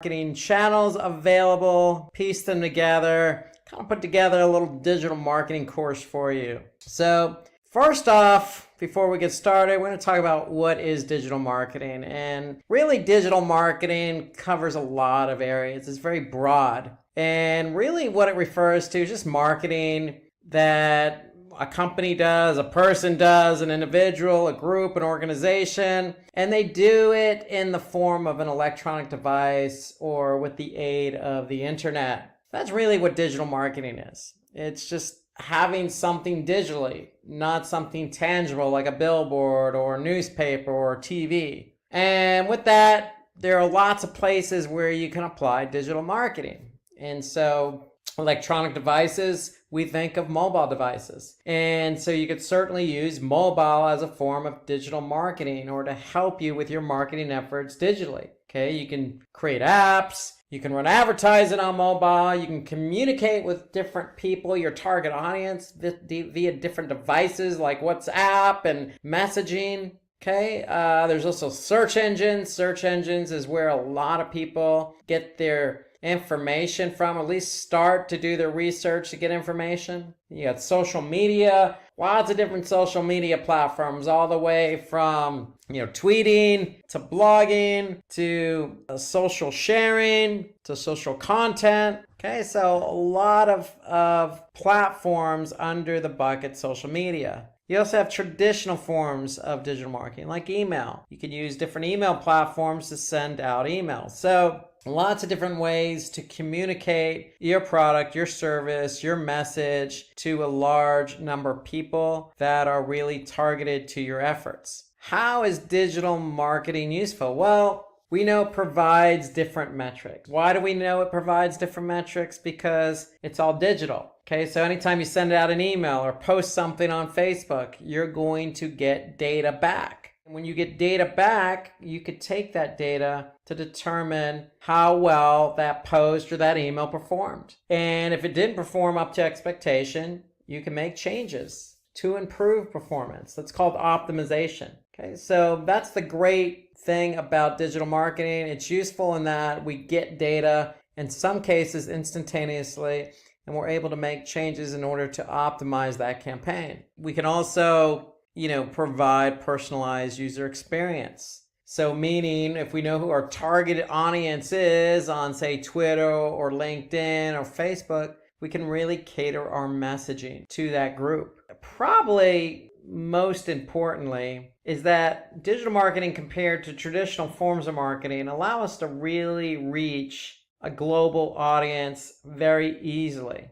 marketing channels available, piece them together, kind of put together a little digital marketing course for you. So first off, before we get started, we're going to talk about what is digital marketing. And really, digital marketing covers a lot of areas. It's very broad. And really what it refers to is just marketing that a company does, a person does, an individual, a group, an organization, and they do it in the form of an electronic device or with the aid of the internet. That's really what digital marketing is. It's just having something digitally, not something tangible like a billboard or a newspaper or TV. And with that, there are lots of places where you can apply digital marketing. And so electronic devices, we think of mobile devices. And so you could certainly use mobile as a form of digital marketing or to help you with your marketing efforts digitally. Okay, you can create apps, you can run advertising on mobile, you can communicate with different people, your target audience, via different devices like WhatsApp and messaging. Okay, there's also search engines. Search engines is where a lot of people get their information from, at least start to do their research to get information. You got social media, lots of different social media platforms, all the way from tweeting to blogging to social sharing to social content. Okay, so a lot of platforms under the bucket social media. You also have traditional forms of digital marketing like email. You can use different email platforms to send out emails. So lots of different ways to communicate your product, your service, your message to a large number of people that are really targeted to your efforts. How is digital marketing useful? Well, we know it provides different metrics. Why do we know it provides different metrics? Because it's all digital. Okay, so anytime you send out an email or post something on Facebook, you're going to get data back. And when you get data back, you could take that data to determine how well that post or that email performed. And if it didn't perform up to expectation, you can make changes to improve performance. That's called optimization. Okay, so that's the great thing about digital marketing. It's useful in that we get data, in some cases instantaneously, and we're able to make changes in order to optimize that campaign. We can also provide personalized user experience. So meaning if we know who our targeted audience is on, say, Twitter or LinkedIn or Facebook, we can really cater our messaging to that group. Probably most importantly is that digital marketing compared to traditional forms of marketing allow us to really reach a global audience very easily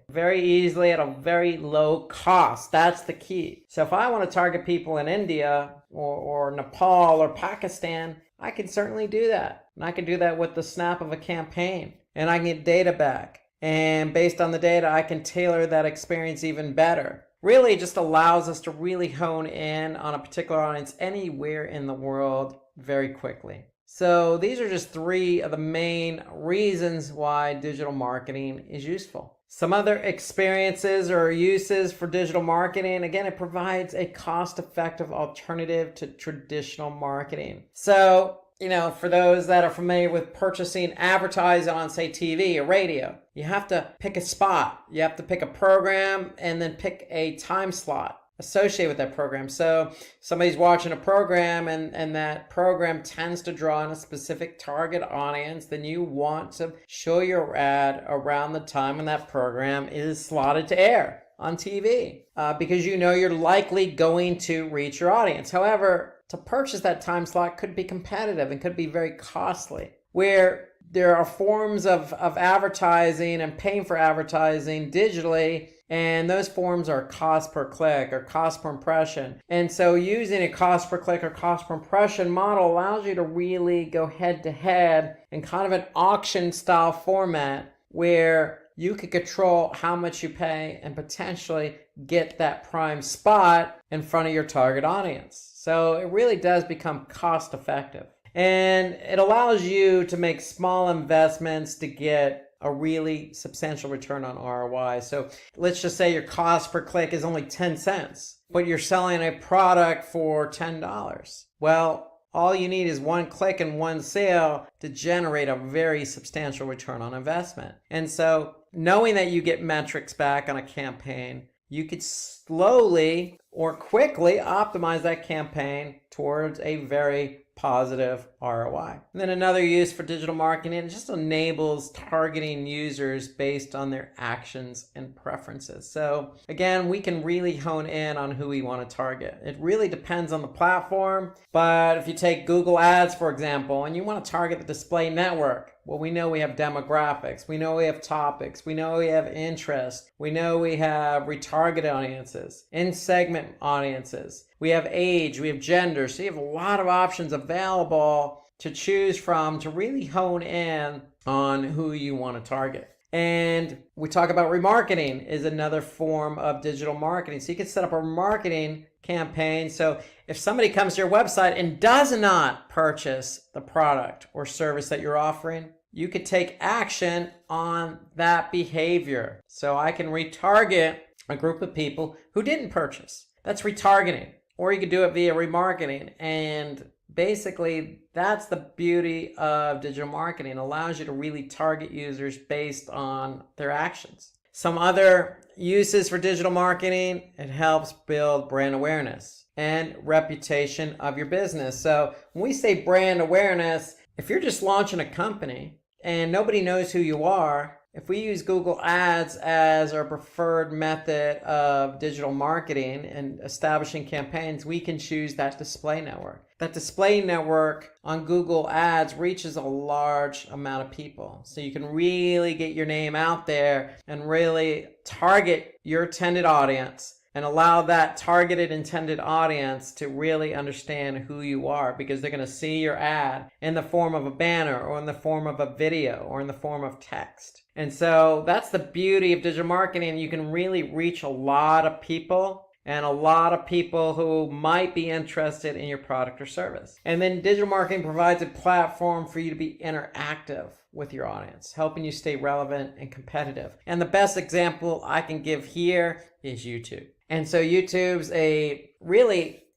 at a very low cost. That's the key. So if I want to target people in India or Nepal or Pakistan, I can certainly do that. And I can do that with the snap of a campaign, and I can get data back. And based on the data, I can tailor that experience even better. Really, it just allows us to really hone in on a particular audience anywhere in the world very quickly. So these are just three of the main reasons why digital marketing is useful. Some other experiences or uses for digital marketing, again, it provides a cost-effective alternative to traditional marketing. So, for those that are familiar with purchasing advertising on, say, TV or radio, you have to pick a spot. You have to pick a program and then pick a time slot associated with that program. So somebody's watching a program and that program tends to draw in a specific target audience, then you want to show your ad around the time when that program is slotted to air on TV because you're likely going to reach your audience. However, to purchase that time slot could be competitive and could be very costly, where there are forms of advertising and paying for advertising digitally, and those forms are cost per click or cost per impression. And so using a cost per click or cost per impression model allows you to really go head to head in kind of an auction style format where you can control how much you pay and potentially get that prime spot in front of your target audience. So it really does become cost effective. And it allows you to make small investments to get a really substantial return on ROI. So let's just say your cost per click is only 10 cents, but you're selling a product for $10. Well, all you need is one click and one sale to generate a very substantial return on investment. And so knowing that you get metrics back on a campaign, you could slowly or quickly optimize that campaign towards a very positive ROI. And then another use for digital marketing, it just enables targeting users based on their actions and preferences. So again, we can really hone in on who we want to target. It really depends on the platform, but if you take Google Ads, for example, and you want to target the display network, well, we know we have demographics, we know we have topics, we know we have interest, we know we have retargeted audiences, in-segment audiences, we have age, we have gender, so you have a lot of options available to choose from to really hone in on who you want to target. And we talk about remarketing is another form of digital marketing. So you can set up a marketing campaign. So if somebody comes to your website and does not purchase the product or service that you're offering, you could take action on that behavior. So I can retarget a group of people who didn't purchase. That's retargeting. Or you could do it via remarketing. And basically, that's the beauty of digital marketing. It allows you to really target users based on their actions. Some other uses for digital marketing, it helps build brand awareness and reputation of your business. So when we say brand awareness, if you're just launching a company and nobody knows who you are, if we use Google Ads as our preferred method of digital marketing and establishing campaigns, we can choose that display network. That display network on Google Ads reaches a large amount of people. So you can really get your name out there and really target your intended audience and allow that targeted intended audience to really understand who you are, because they're going to see your ad in the form of a banner or in the form of a video or in the form of text. And so that's the beauty of digital marketing. You can really reach a lot of people and a lot of people who might be interested in your product or service. And then digital marketing provides a platform for you to be interactive with your audience, helping you stay relevant and competitive. And the best example I can give here is YouTube. And so YouTube's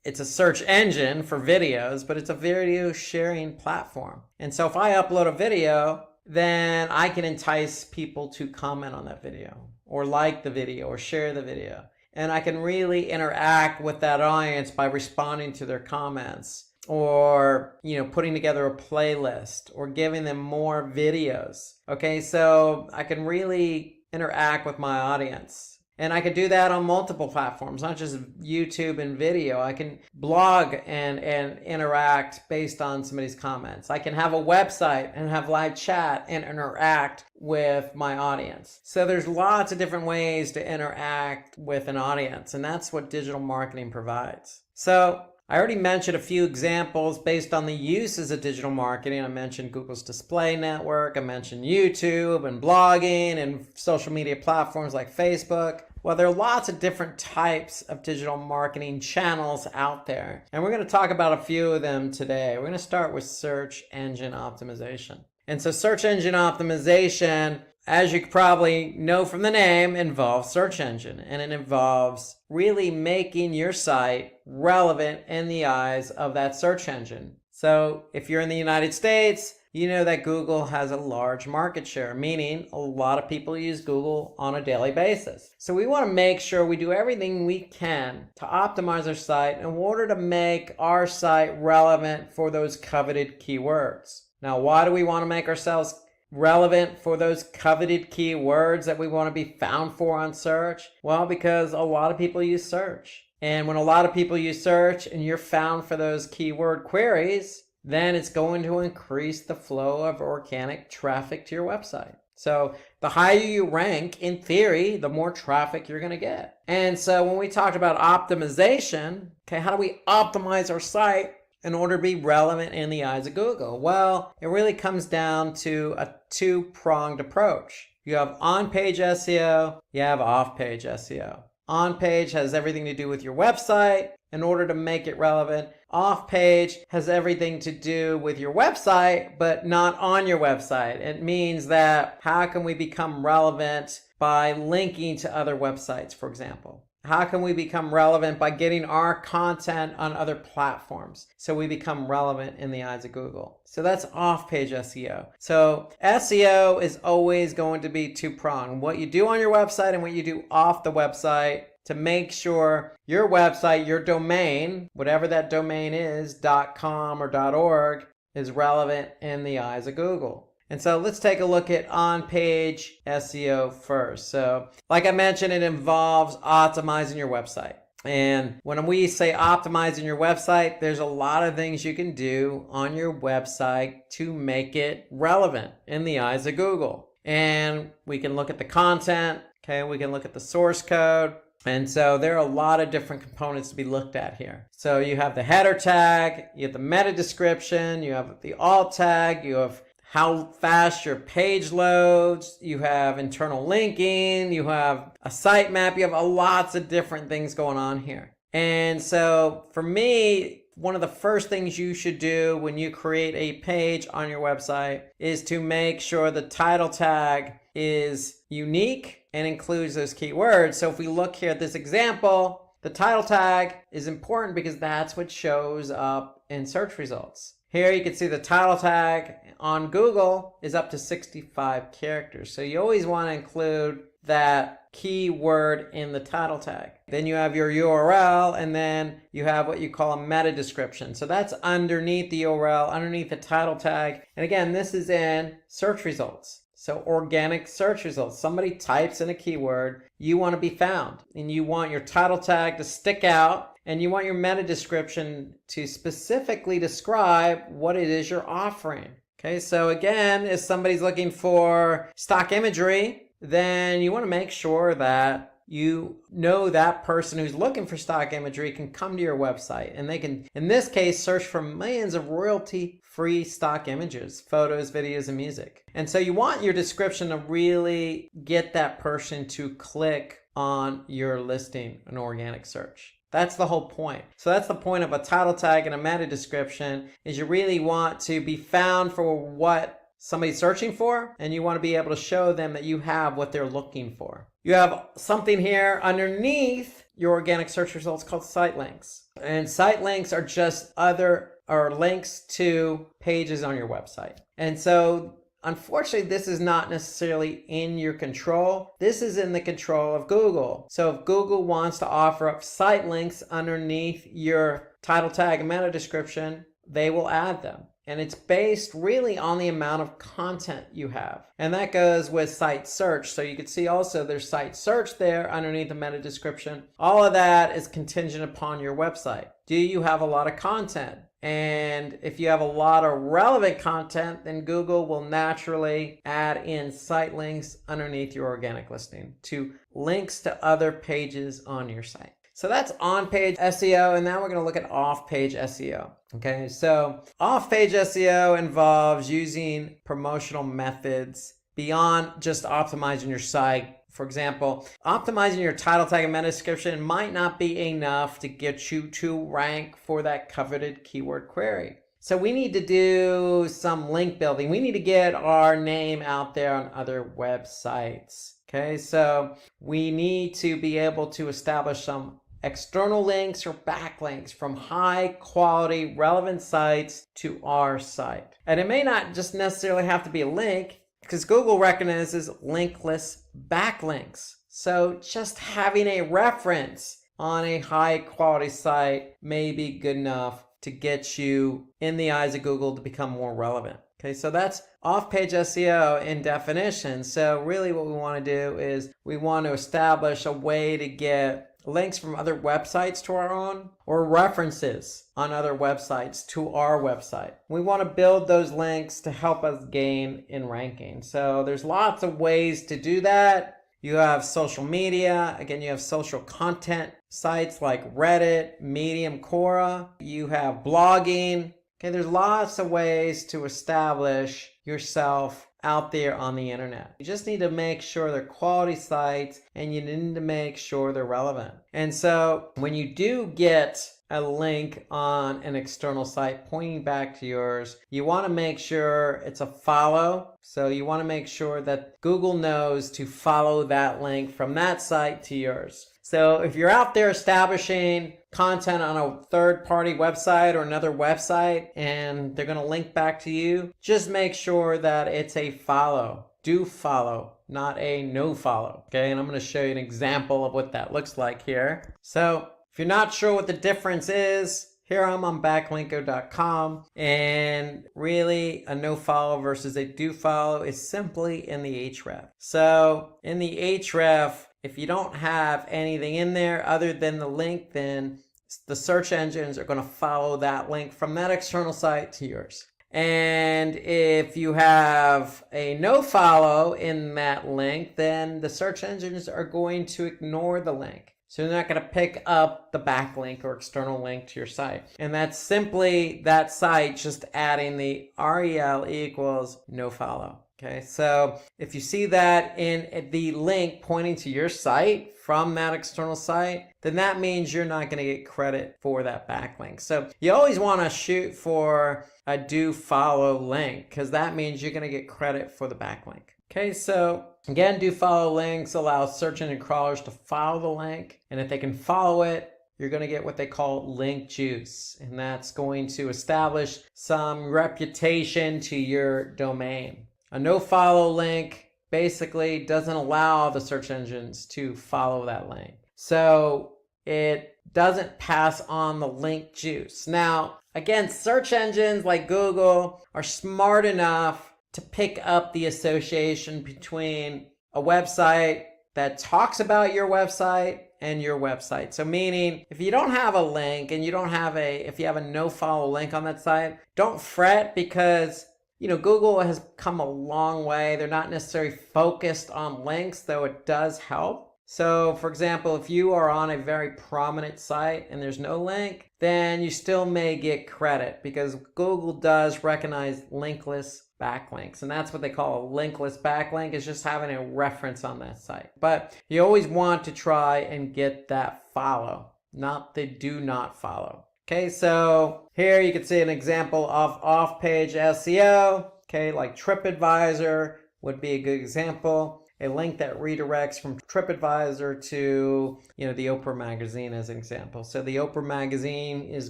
it's a search engine for videos, but it's a video sharing platform. And so if I upload a video, then I can entice people to comment on that video or like the video or share the video. And I can really interact with that audience by responding to their comments or, putting together a playlist or giving them more videos. Okay, so I can really interact with my audience. And I could do that on multiple platforms, not just YouTube and video. I can blog and interact based on somebody's comments. I can have a website and have live chat and interact with my audience. So there's lots of different ways to interact with an audience, and that's what digital marketing provides. So I already mentioned a few examples based on the uses of digital marketing. I mentioned Google's display network. I mentioned YouTube and blogging and social media platforms like Facebook. Well, there are lots of different types of digital marketing channels out there, and we're going to talk about a few of them today. We're going to start with search engine optimization. And so search engine optimization, as you probably know from the name, involves search engine, and it involves really making your site relevant in the eyes of that search engine. So if you're in the United States, you know that Google has a large market share, meaning a lot of people use Google on a daily basis. So we want to make sure we do everything we can to optimize our site in order to make our site relevant for those coveted keywords. Now, why do we want to make ourselves relevant for those coveted keywords that we want to be found for on search? Well, because a lot of people use search. And when a lot of people use search and you're found for those keyword queries, then it's going to increase the flow of organic traffic to your website. So the higher you rank, in theory, the more traffic you're going to get. And so when we talked about optimization, okay, how do we optimize our site in order to be relevant in the eyes of Google? Well, it really comes down to a two-pronged approach. You have on-page SEO, you have off-page SEO. On-page has everything to do with your website in order to make it relevant. Off-page has everything to do with your website, but not on your website. It means that how can we become relevant by linking to other websites, for example? How can we become relevant? By getting our content on other platforms, so we become relevant in the eyes of Google. So that's off-page SEO. So SEO is always going to be two-pronged. What you do on your website and what you do off the website to make sure your website, your domain, whatever that domain is, .com or .org, is relevant in the eyes of Google. And so let's take a look at on-page SEO first. So like I mentioned, it involves optimizing your website. And when we say optimizing your website, there's a lot of things you can do on your website to make it relevant in the eyes of Google. And we can look at the content, okay? We can look at the source code. And so there are a lot of different components to be looked at here. So you have the header tag, you have the meta description, you have the alt tag, you have how fast your page loads, you have internal linking, you have a sitemap, you have lots of different things going on here. And so for me, one of the first things you should do when you create a page on your website is to make sure the title tag is unique and includes those keywords. So if we look here at this example, the title tag is important because that's what shows up in search results. Here you can see the title tag on Google is up to 65 characters. So you always want to include that keyword in the title tag. Then you have your URL, and then you have what you call a meta description. So that's underneath the URL, underneath the title tag. And again, this is in search results. So organic search results. Somebody types in a keyword, you want to be found, and you want your title tag to stick out, and you want your meta description to specifically describe what it is you're offering. Okay, so again, if somebody's looking for stock imagery, then you want to make sure that you know that person who's looking for stock imagery can come to your website, and they can, in this case, search for millions of royalty-free stock images, photos, videos, and music. And so you want your description to really get that person to click on your listing in organic search. That's the whole point. So that's the point of a title tag and a meta description, is you really want to be found for what somebody's searching for, and you want to be able to show them that you have what they're looking for. You have something here underneath your organic search results called site links. And site links are just links to pages on your website. And so unfortunately, this is not necessarily in your control. This is in the control of Google. So if Google wants to offer up site links underneath your title tag and meta description, they will add them. And it's based really on the amount of content you have. And that goes with site search. So you can see also there's site search there underneath the meta description. All of that is contingent upon your website. Do you have a lot of content? And if you have a lot of relevant content, then Google will naturally add in site links underneath your organic listing to links to other pages on your site. So that's on-page SEO, and now we're going to look at off-page SEO. Okay, so off-page SEO involves using promotional methods beyond just optimizing your site. For example, optimizing your title tag and meta description might not be enough to get you to rank for that coveted keyword query. So we need to do some link building. We need to get our name out there on other websites. Okay, so we need to be able to establish some external links or backlinks from high quality relevant sites to our site. And it may not just necessarily have to be a link, because Google recognizes linkless backlinks. So just having a reference on a high quality site may be good enough to get you in the eyes of Google to become more relevant. Okay, so that's off-page SEO in definition. So really what we want to do is we want to establish a way to get links from other websites to our own, or references on other websites to our website. We want to build those links to help us gain in ranking. So there's lots of ways to do that. You have social media. Again, you have social content sites like Reddit, Medium, Quora. You have blogging. Okay, there's lots of ways to establish yourself out there on the internet. You just need to make sure they're quality sites, and you need to make sure they're relevant. And so when you do get a link on an external site pointing back to yours, you want to make sure it's a follow. So you want to make sure that Google knows to follow that link from that site to yours. So if you're out there establishing content on a third-party website or another website and they're going to link back to you, just make sure that it's a follow. Do follow, not a no follow. Okay, and I'm going to show you an example of what that looks like here. So if you're not sure what the difference is, here I'm on backlinko.com, and really a no follow versus a do follow is simply in the href. So in the href, if you don't have anything in there other than the link, then the search engines are going to follow that link from that external site to yours. And if you have a no follow in that link, then the search engines are going to ignore the link. So they're not going to pick up the backlink or external link to your site. And that's simply that site just adding the rel equals no follow. Okay, so if you see that in the link pointing to your site from that external site, then that means you're not going to get credit for that backlink. So you always want to shoot for a do follow link because that means you're going to get credit for the backlink. Okay, so again, do follow links allow search engine crawlers to follow the link, and if they can follow it, you're going to get what they call link juice, and that's going to establish some reputation to your domain. A no follow link basically doesn't allow the search engines to follow that link. So it doesn't pass on the link juice. Now, again, search engines like Google are smart enough to pick up the association between a website that talks about your website and your website. So meaning if you don't have a link and if you have a no follow link on that site, don't fret because Google has come a long way. They're not necessarily focused on links, though it does help. So for example, if you are on a very prominent site and there's no link, then you still may get credit because Google does recognize linkless backlinks. And that's what they call a linkless backlink, is just having a reference on that site. But you always want to try and get that follow, not the do not follow. Okay, so here you can see an example of off-page SEO. Okay, like TripAdvisor would be a good example. A link that redirects from TripAdvisor to, the Oprah magazine as an example. So the Oprah magazine is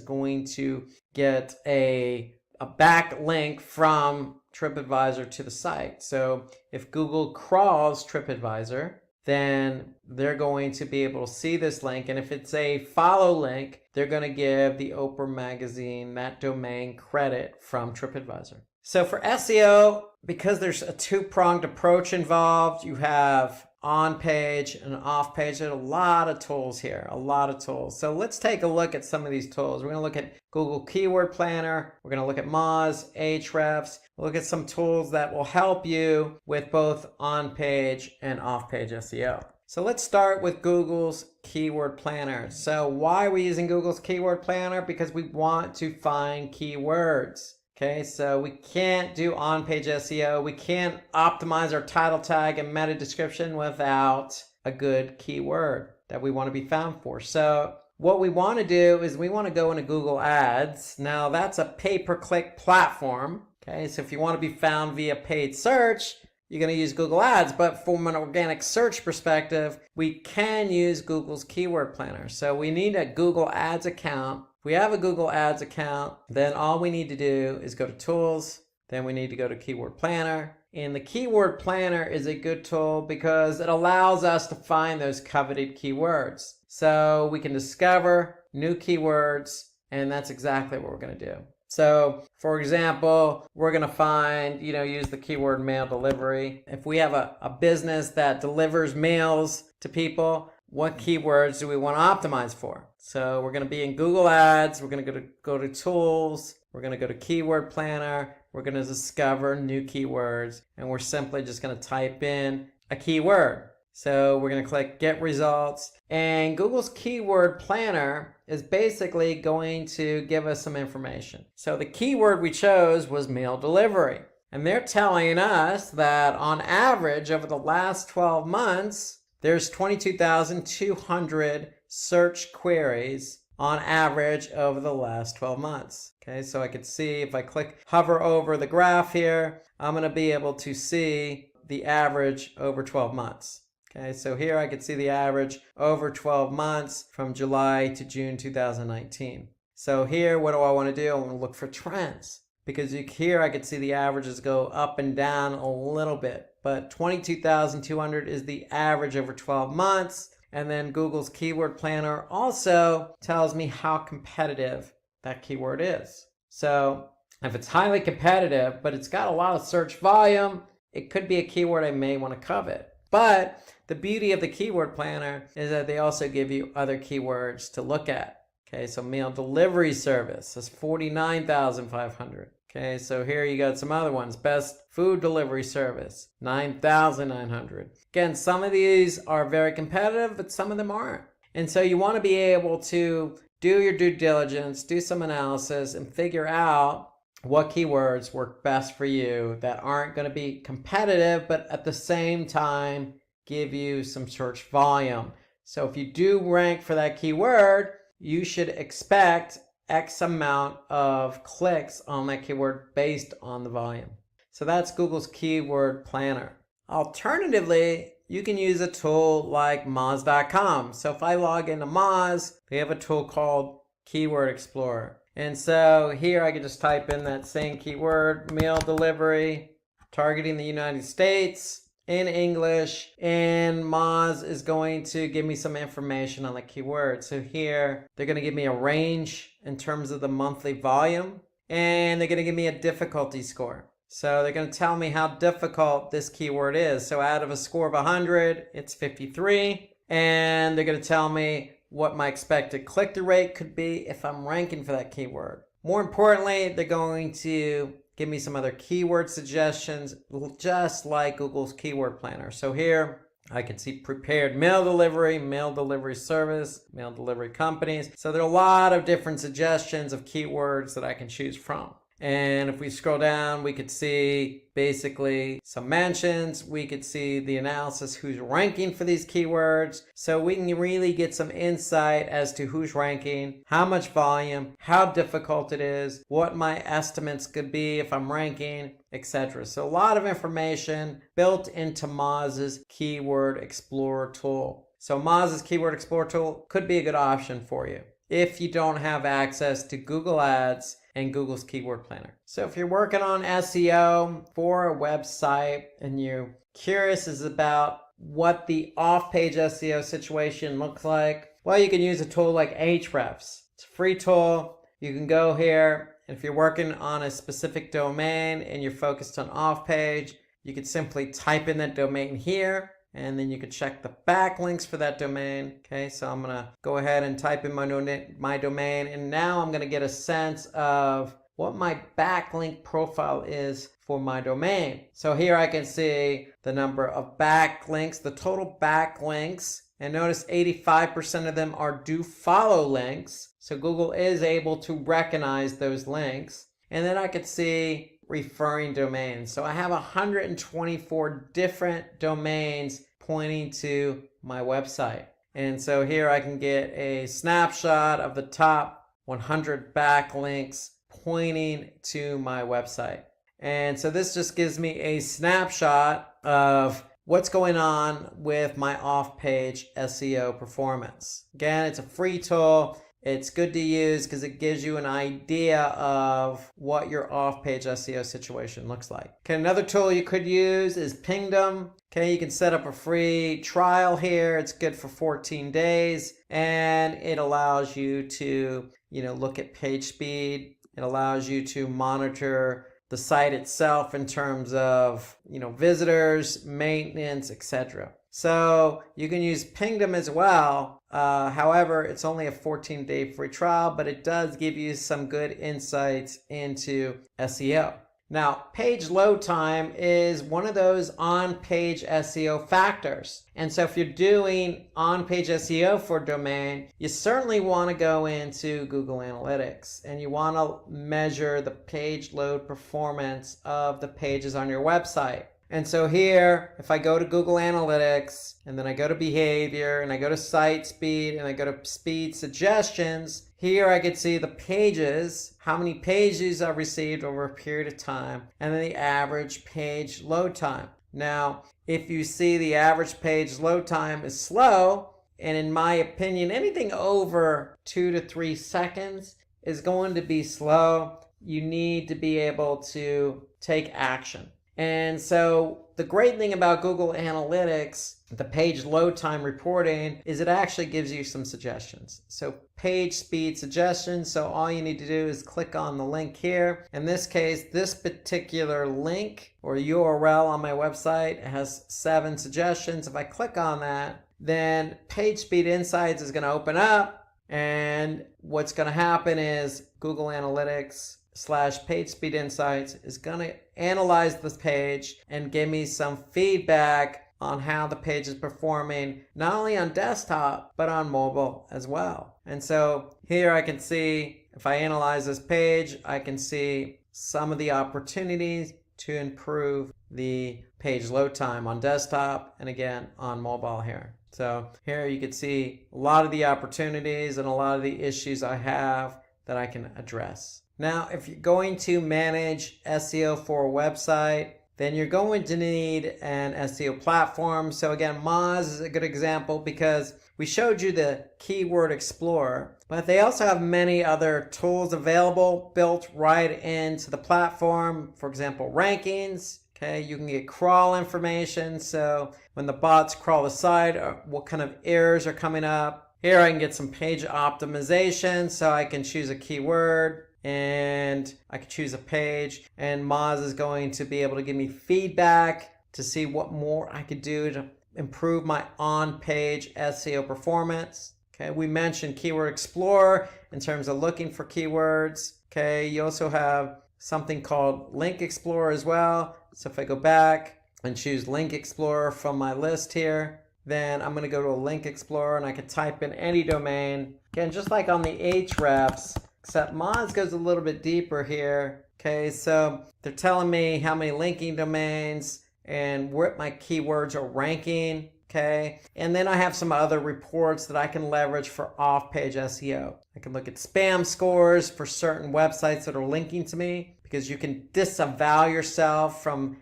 going to get a backlink from TripAdvisor to the site. So if Google crawls TripAdvisor, then they're going to be able to see this link. And if it's a follow link, they're going to give the Oprah magazine, that domain, credit from TripAdvisor. So for SEO, because there's a two-pronged approach involved, you have on-page and off-page. There's a lot of tools here, a lot of tools. So let's take a look at some of these tools. We're going to look at Google Keyword Planner. We're going to look at Moz, Ahrefs. We'll look at some tools that will help you with both on-page and off-page SEO. So let's start with Google's Keyword Planner. So why are we using Google's Keyword Planner? Because we want to find keywords. Okay, so we can't do on-page SEO. We can't optimize our title tag and meta description without a good keyword that we want to be found for. So what we want to do is we want to go into Google Ads. Now that's a pay-per-click platform. Okay, so if you want to be found via paid search, you're going to use Google Ads. But from an organic search perspective, we can use Google's Keyword Planner. So we need a Google Ads account. If we have a Google Ads account, then all we need to do is go to Tools, then we need to go to Keyword Planner. And the Keyword Planner is a good tool because it allows us to find those coveted keywords. So we can discover new keywords, and that's exactly what we're going to do. So for example, we're going to find, use the keyword mail delivery. If we have a business that delivers mails to people, what keywords do we want to optimize for? So we're going to be in Google Ads. We're going to go to Tools. We're going to go to Keyword Planner. We're going to discover new keywords. And we're simply just going to type in a keyword. So we're going to click Get Results. And Google's Keyword Planner is basically going to give us some information. So the keyword we chose was mail delivery. And they're telling us that on average over the last 12 months, there's 22,200 search queries on average over the last 12 months. Okay, so I could see if I hover over the graph here, I'm going to be able to see the average over 12 months. Okay, so here I could see the average over 12 months from July to June 2019. So here, what do I want to do? I want to look for trends, because here I could see the averages go up and down a little bit, but 22,200 is the average over 12 months. And then Google's keyword planner also tells me how competitive that keyword is. So if it's highly competitive, but it's got a lot of search volume, it could be a keyword I may want to covet. But the beauty of the keyword planner is that they also give you other keywords to look at. Okay, so meal delivery service is 49,500. Okay, so here you got some other ones. Best food delivery service, 9,900. Again, some of these are very competitive, but some of them aren't. And so you want to be able to do your due diligence, do some analysis, and figure out what keywords work best for you that aren't going to be competitive, but at the same time give you some search volume. So if you do rank for that keyword, you should expect X amount of clicks on that keyword based on the volume. So that's Google's keyword planner. Alternatively, you can use a tool like Moz.com. So if I log into Moz, they have a tool called Keyword Explorer. And so here I can just type in that same keyword, meal delivery, targeting the United States in English, and Moz is going to give me some information on the keyword. So here they're going to give me a range in terms of the monthly volume, and they're going to give me a difficulty score. So they're going to tell me how difficult this keyword is. So out of a score of 100, it's 53, and they're going to tell me what my expected click-through rate could be if I'm ranking for that keyword. More importantly, they're going to give me some other keyword suggestions, just like Google's keyword planner. So here I can see prepared meal delivery service, meal delivery companies. So there are a lot of different suggestions of keywords that I can choose from. And if we scroll down, we could see basically some mentions. We could see the analysis, who's ranking for these keywords. So we can really get some insight as to who's ranking, how much volume, how difficult it is, what my estimates could be if I'm ranking, etc. So a lot of information built into Moz's Keyword Explorer tool. So Moz's Keyword Explorer tool could be a good option for you if you don't have access to Google Ads and Google's Keyword Planner. So if you're working on SEO for a website and you're curious about what the off-page SEO situation looks like, well, you can use a tool like Ahrefs. It's a free tool. You can go here, and if you're working on a specific domain and you're focused on off-page, you could simply type in that domain here, and then you can check the backlinks for that domain. Okay, so I'm going to go ahead and type in my domain, and now I'm going to get a sense of what my backlink profile is for my domain. So here I can see the number of backlinks, the total backlinks, and notice 85% of them are do follow links. So Google is able to recognize those links. And then I could see referring domains. So I have 124 different domains pointing to my website. And so here I can get a snapshot of the top 100 backlinks pointing to my website. And so this just gives me a snapshot of what's going on with my off-page SEO performance. Again, it's a free tool. It's good to use because it gives you an idea of what your off-page SEO situation looks like. Okay, another tool you could use is Pingdom. Okay, you can set up a free trial here. It's good for 14 days, and it allows you to, look at page speed. It allows you to monitor the site itself in terms of, visitors, maintenance, etc. So you can use Pingdom as well. However, it's only a 14-day free trial, but it does give you some good insights into SEO. Now, page load time is one of those on-page SEO factors. And so if you're doing on-page SEO for a domain, you certainly want to go into Google Analytics and you want to measure the page load performance of the pages on your website. And so here, if I go to Google Analytics, and then I go to behavior, and I go to site speed, and I go to speed suggestions, here I can see the pages, how many pages I've received over a period of time, and then the average page load time. Now, if you see the average page load time is slow, and in my opinion, anything over 2 to 3 seconds is going to be slow, you need to be able to take action. And so the great thing about Google Analytics, the page load time reporting, is it actually gives you some suggestions. So page speed suggestions. So all you need to do is click on the link here. In this case, this particular link or URL on my website has 7 suggestions. If I click on that, then Page Speed Insights is going to open up. And what's going to happen is Google Analytics / Page Speed Insights is going to analyze this page and give me some feedback on how the page is performing, not only on desktop, but on mobile as well. And so here I can see, if I analyze this page, I can see some of the opportunities to improve the page load time on desktop and again on mobile here. So here you can see a lot of the opportunities and a lot of the issues I have that I can address. Now, if you're going to manage SEO for a website, then you're going to need an SEO platform. So again, Moz is a good example because we showed you the Keyword Explorer, but they also have many other tools available built right into the platform. For example, rankings. Okay, you can get crawl information. So when the bots crawl the site, what kind of errors are coming up. Here I can get some page optimization. So I can choose a keyword and I can choose a page, and Moz is going to be able to give me feedback to see what more I could do to improve my on-page SEO performance. Okay, we mentioned Keyword Explorer in terms of looking for keywords. Okay, you also have something called Link Explorer as well. So if I go back and choose Link Explorer from my list here, then I'm going to go to a Link Explorer and I can type in any domain. Again, just like on the Ahrefs, except Moz goes a little bit deeper here. Okay, so they're telling me how many linking domains and what my keywords are ranking. Okay, and then I have some other reports that I can leverage for off-page SEO. I can look at spam scores for certain websites that are linking to me, because you can disavow yourself from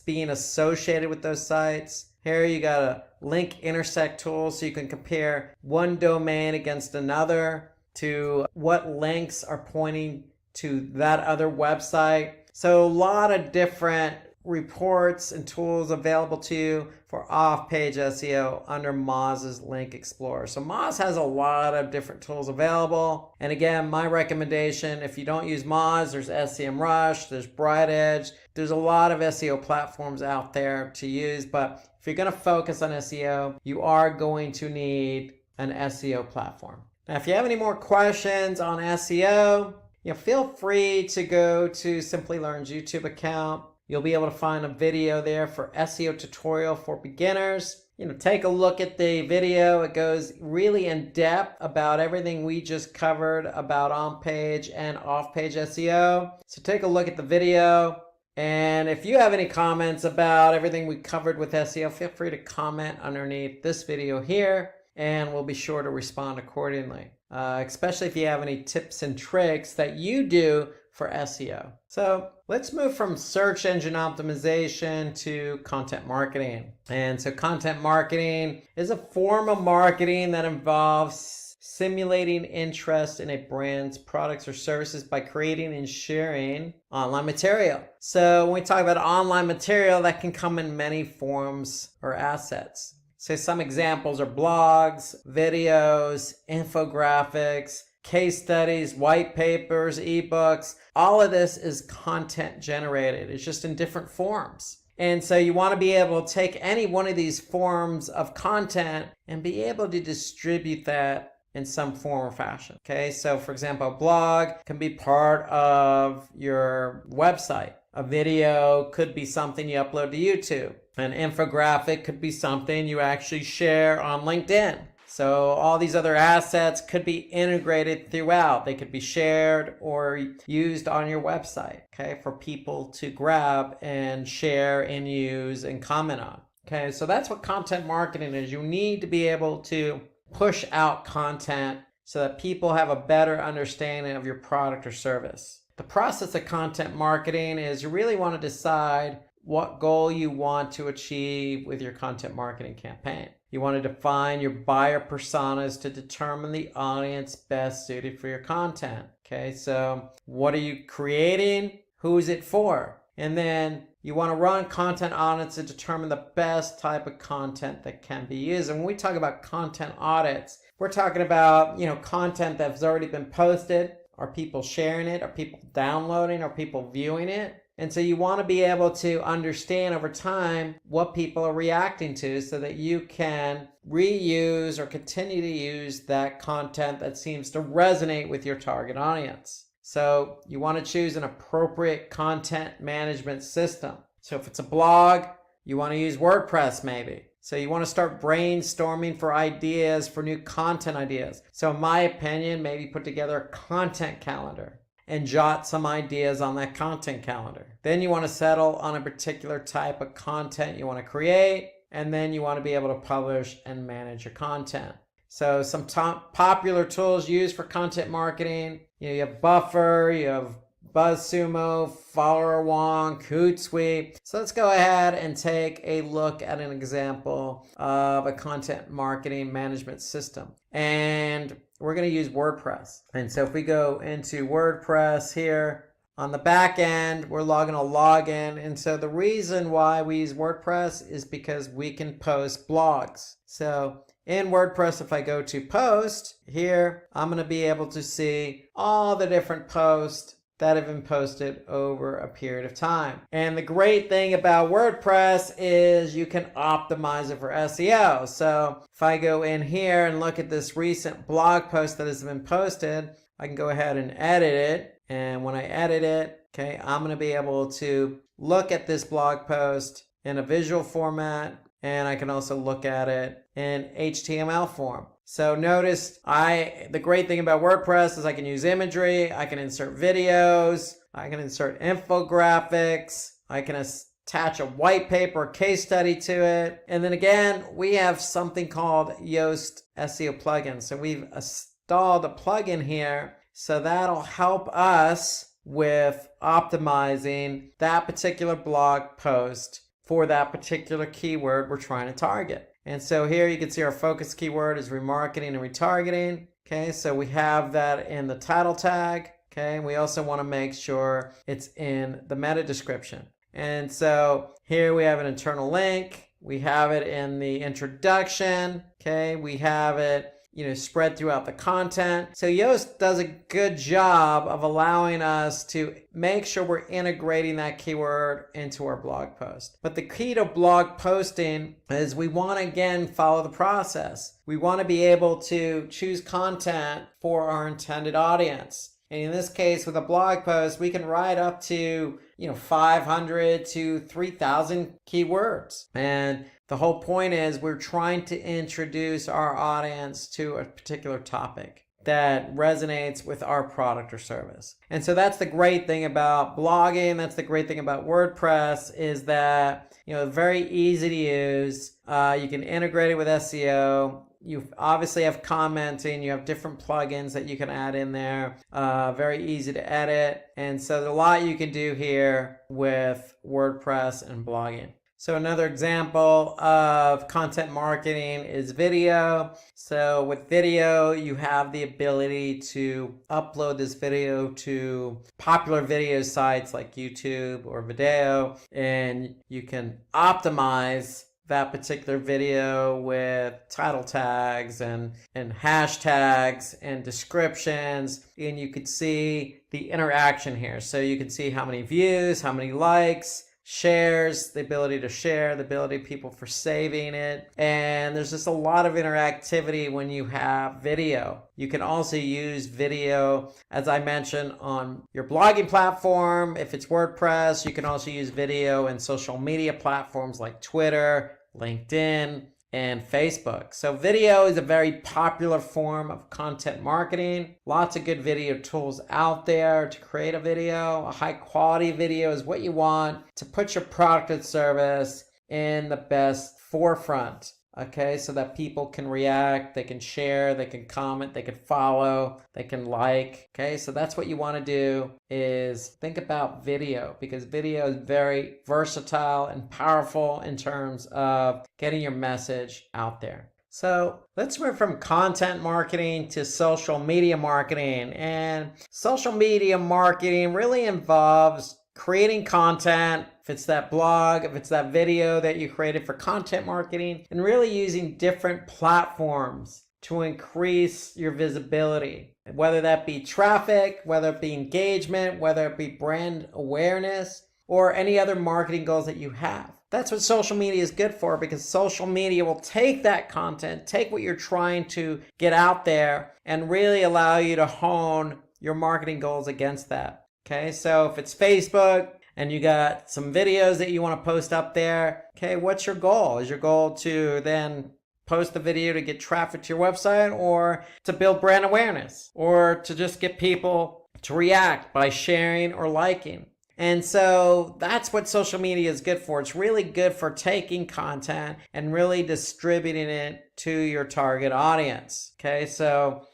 being associated with those sites. Here you got a link intersect tool, so you can compare one domain against another to what links are pointing to that other website. So a lot of different reports and tools available to you for off-page SEO under Moz's Link Explorer. So Moz has a lot of different tools available. And again, my recommendation, if you don't use Moz, there's SEMrush, there's BrightEdge. There's a lot of SEO platforms out there to use, but if you're going to focus on SEO, you are going to need an SEO platform. Now, if you have any more questions on SEO, feel free to go to Simply Learn's YouTube account. You'll be able to find a video there for SEO tutorial for beginners. Take a look at the video. It goes really in depth about everything we just covered about on-page and off-page SEO. So take a look at the video. And if you have any comments about everything we covered with SEO, feel free to comment underneath this video here, and we'll be sure to respond accordingly, especially if you have any tips and tricks that you do for SEO. So let's move from search engine optimization to content marketing. And so content marketing is a form of marketing that involves simulating interest in a brand's products or services by creating and sharing online material. So when we talk about online material, that can come in many forms or assets. So some examples are blogs, videos, infographics, case studies, white papers, ebooks. All of this is content generated. It's just in different forms. And so you want to be able to take any one of these forms of content and be able to distribute that in some form or fashion. Okay, so for example, a blog can be part of your website. A video could be something you upload to YouTube. An infographic could be something you actually share on LinkedIn. So all these other assets could be integrated throughout. They could be shared or used on your website, okay, for people to grab and share and use and comment on. Okay, so that's what content marketing is. You need to be able to push out content so that people have a better understanding of your product or service. The process of content marketing is you really want to decide what goal you want to achieve with your content marketing campaign. You want to define your buyer personas to determine the audience best suited for your content. Okay, so what are you creating? Who is it for? And then you want to run content audits to determine the best type of content that can be used. And when we talk about content audits, we're talking about, content that's already been posted. Are people sharing it? Are people downloading? Are people viewing it? And so you want to be able to understand over time what people are reacting to so that you can reuse or continue to use that content that seems to resonate with your target audience. So you want to choose an appropriate content management system. So if it's a blog, you want to use WordPress maybe. So you want to start brainstorming for ideas, for new content ideas. So in my opinion, maybe put together a content calendar and jot some ideas on that content calendar. Then you want to settle on a particular type of content you want to create, and then you want to be able to publish and manage your content. So some top popular tools used for content marketing, you have Buffer, you have BuzzSumo, Follower One, Hootsuite. So let's go ahead and take a look at an example of a content marketing management system. And we're going to use WordPress. And so if we go into WordPress here, on the back end, we're logging a login. And so the reason why we use WordPress is because we can post blogs. So in WordPress, if I go to post here, I'm going to be able to see all the different posts that have been posted over a period of time. And the great thing about WordPress is you can optimize it for SEO. So if I go in here and look at this recent blog post that has been posted, I can go ahead and edit it. And when I edit it, okay, I'm going to be able to look at this blog post in a visual format, and I can also look at it in HTML form. So notice the great thing about WordPress is I can use imagery, I can insert videos, I can insert infographics, I can attach a white paper case study to it. And then again, we have something called Yoast SEO plugin. So we've installed a plugin here, so that'll help us with optimizing that particular blog post for that particular keyword we're trying to target. And so here you can see our focus keyword is remarketing and retargeting. Okay, so we have that in the title tag. Okay, and we also want to make sure it's in the meta description. And so here we have an internal link. We have it in the introduction. Okay, we have it spread throughout the content. So Yoast does a good job of allowing us to make sure we're integrating that keyword into our blog post. But the key to blog posting is we want to, again, follow the process. We want to be able to choose content for our intended audience. And in this case, with a blog post, we can write up to 500 to 3,000 keywords. And the whole point is we're trying to introduce our audience to a particular topic that resonates with our product or service. And so that's the great thing about blogging. That's the great thing about WordPress is that, very easy to use. You can integrate it with SEO. You obviously have commenting, you have different plugins that you can add in there, very easy to edit. And so there's a lot you can do here with WordPress and blogging. So another example of content marketing is video. So with video, you have the ability to upload this video to popular video sites like YouTube or Video, and you can optimize that particular video with title tags and hashtags and descriptions, and you could see the interaction here. So you can see how many views, how many likes, shares, the ability to share, the ability of people for saving it. And there's just a lot of interactivity when you have video. You can also use video, as I mentioned, on your blogging platform. If it's WordPress, you can also use video in social media platforms like Twitter, LinkedIn, and Facebook. So video is a very popular form of content marketing. Lots of good video tools out there to create a video. A high quality video is what you want to put your product or service in the best forefront. Okay, so that people can react, they can share, they can comment, they can follow, they can like. Okay, so that's what you want to do, is think about video, because video is very versatile and powerful in terms of getting your message out there. So let's move from content marketing to social media marketing. And social media marketing really involves creating content, if it's that blog, if it's that video that you created for content marketing, and really using different platforms to increase your visibility, whether that be traffic, whether it be engagement, whether it be brand awareness, or any other marketing goals that you have. That's what social media is good for, because social media will take that content, take what you're trying to get out there, and really allow you to hone your marketing goals against that. Okay, so if it's Facebook and you got some videos that you want to post up there, okay, what's your goal? Is your goal to then post the video to get traffic to your website, or to build brand awareness, or to just get people to react by sharing or liking? And so that's what social media is good for. It's really good for taking content and really distributing it to your target audience. Okay, so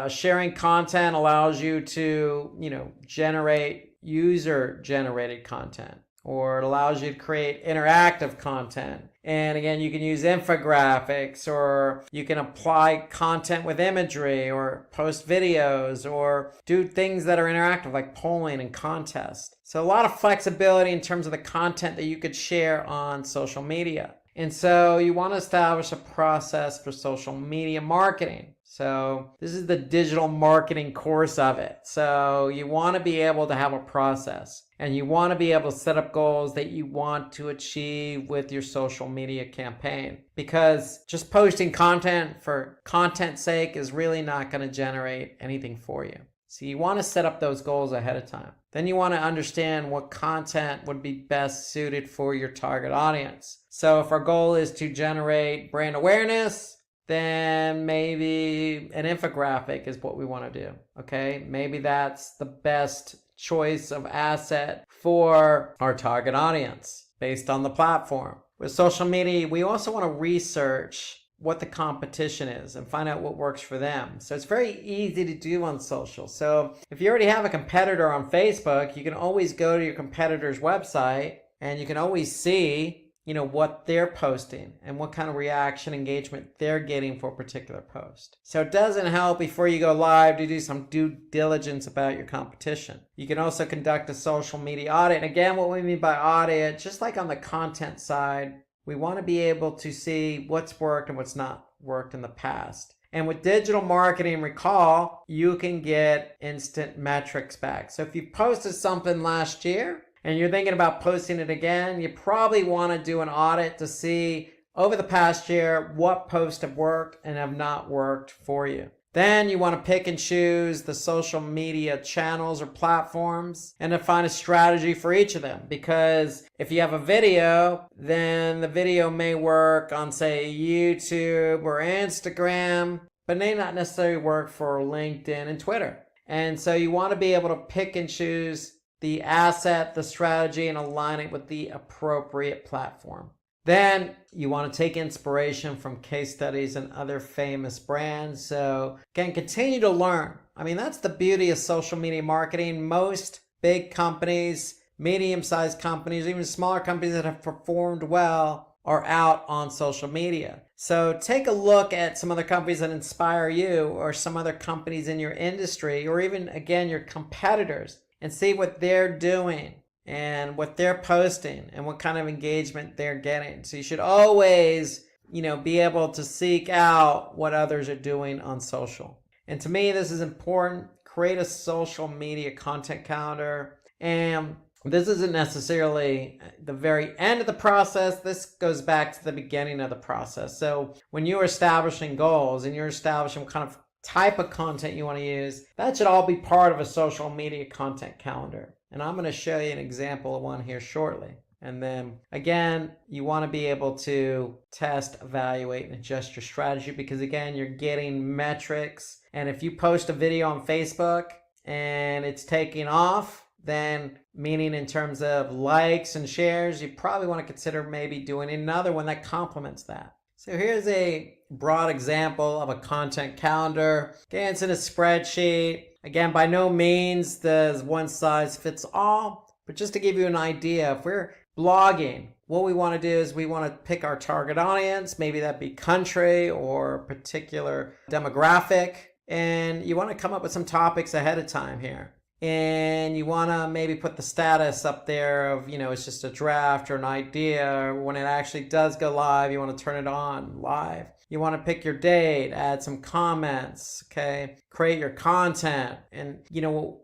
sharing content allows you to, generate user-generated content, or it allows you to create interactive content. And again, you can use infographics, or you can apply content with imagery, or post videos, or do things that are interactive like polling and contests. So a lot of flexibility in terms of the content that you could share on social media. And so you want to establish a process for social media marketing. So this is the digital marketing course of it. So you want to be able to have a process, and you want to be able to set up goals that you want to achieve with your social media campaign, because just posting content for content's sake is really not going to generate anything for you. So you want to set up those goals ahead of time. Then you want to understand what content would be best suited for your target audience. So if our goal is to generate brand awareness, then maybe an infographic is what we want to do. Okay, maybe that's the best choice of asset for our target audience based on the platform. With social media, we also want to research what the competition is and find out what works for them. So it's very easy to do on social. So if you already have a competitor on Facebook, you can always go to your competitor's website and you can always see what they're posting and what kind of reaction engagement they're getting for a particular post. So it doesn't help before you go live to do some due diligence about your competition. You can also conduct a social media audit. And again, what we mean by audit, just like on the content side, we want to be able to see what's worked and what's not worked in the past. And with digital marketing, recall, you can get instant metrics back. So if you posted something last year and you're thinking about posting it again, you probably want to do an audit to see over the past year what posts have worked and have not worked for you. Then you want to pick and choose the social media channels or platforms and define a strategy for each of them. Because if you have a video, then the video may work on, say, YouTube or Instagram, but may not necessarily work for LinkedIn and Twitter. And so you want to be able to pick and choose the asset, the strategy, and align it with the appropriate platform. Then you want to take inspiration from case studies and other famous brands. So again, continue to learn. I mean, that's the beauty of social media marketing. Most big companies, medium-sized companies, even smaller companies that have performed well are out on social media. So take a look at some other companies that inspire you, or some other companies in your industry, or even, again, your competitors, and see what they're doing and what they're posting and what kind of engagement they're getting. So you should always, be able to seek out what others are doing on social. And to me, this is important. Create a social media content calendar. And this isn't necessarily the very end of the process. This goes back to the beginning of the process. So when you're establishing goals and you're establishing what kind of type of content you want to use, that should all be part of a social media content calendar. And I'm going to show you an example of one here shortly. And then again, you want to be able to test, evaluate, and adjust your strategy because again, you're getting metrics. And if you post a video on Facebook and it's taking off, then meaning in terms of likes and shares, you probably want to consider maybe doing another one that complements that. So here's a broad example of a content calendar. Again, it's in a spreadsheet. Again, by no means does one size fits all, but just to give you an idea, if we're blogging, what we want to do is we want to pick our target audience, maybe that be country or particular demographic, and you want to come up with some topics ahead of time here. And you want to maybe put the status up there of, it's just a draft or an idea. When it actually does go live, you want to turn it on live. You want to pick your date, add some comments, okay? Create your content. And,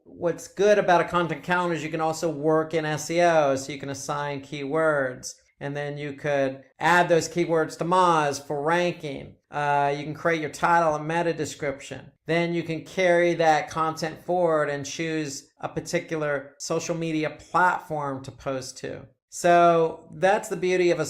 what's good about a content calendar is you can also work in SEO, so you can assign keywords. And then you could add those keywords to Moz for ranking. You can create your title and meta description. Then you can carry that content forward and choose a particular social media platform to post to. So that's the beauty of a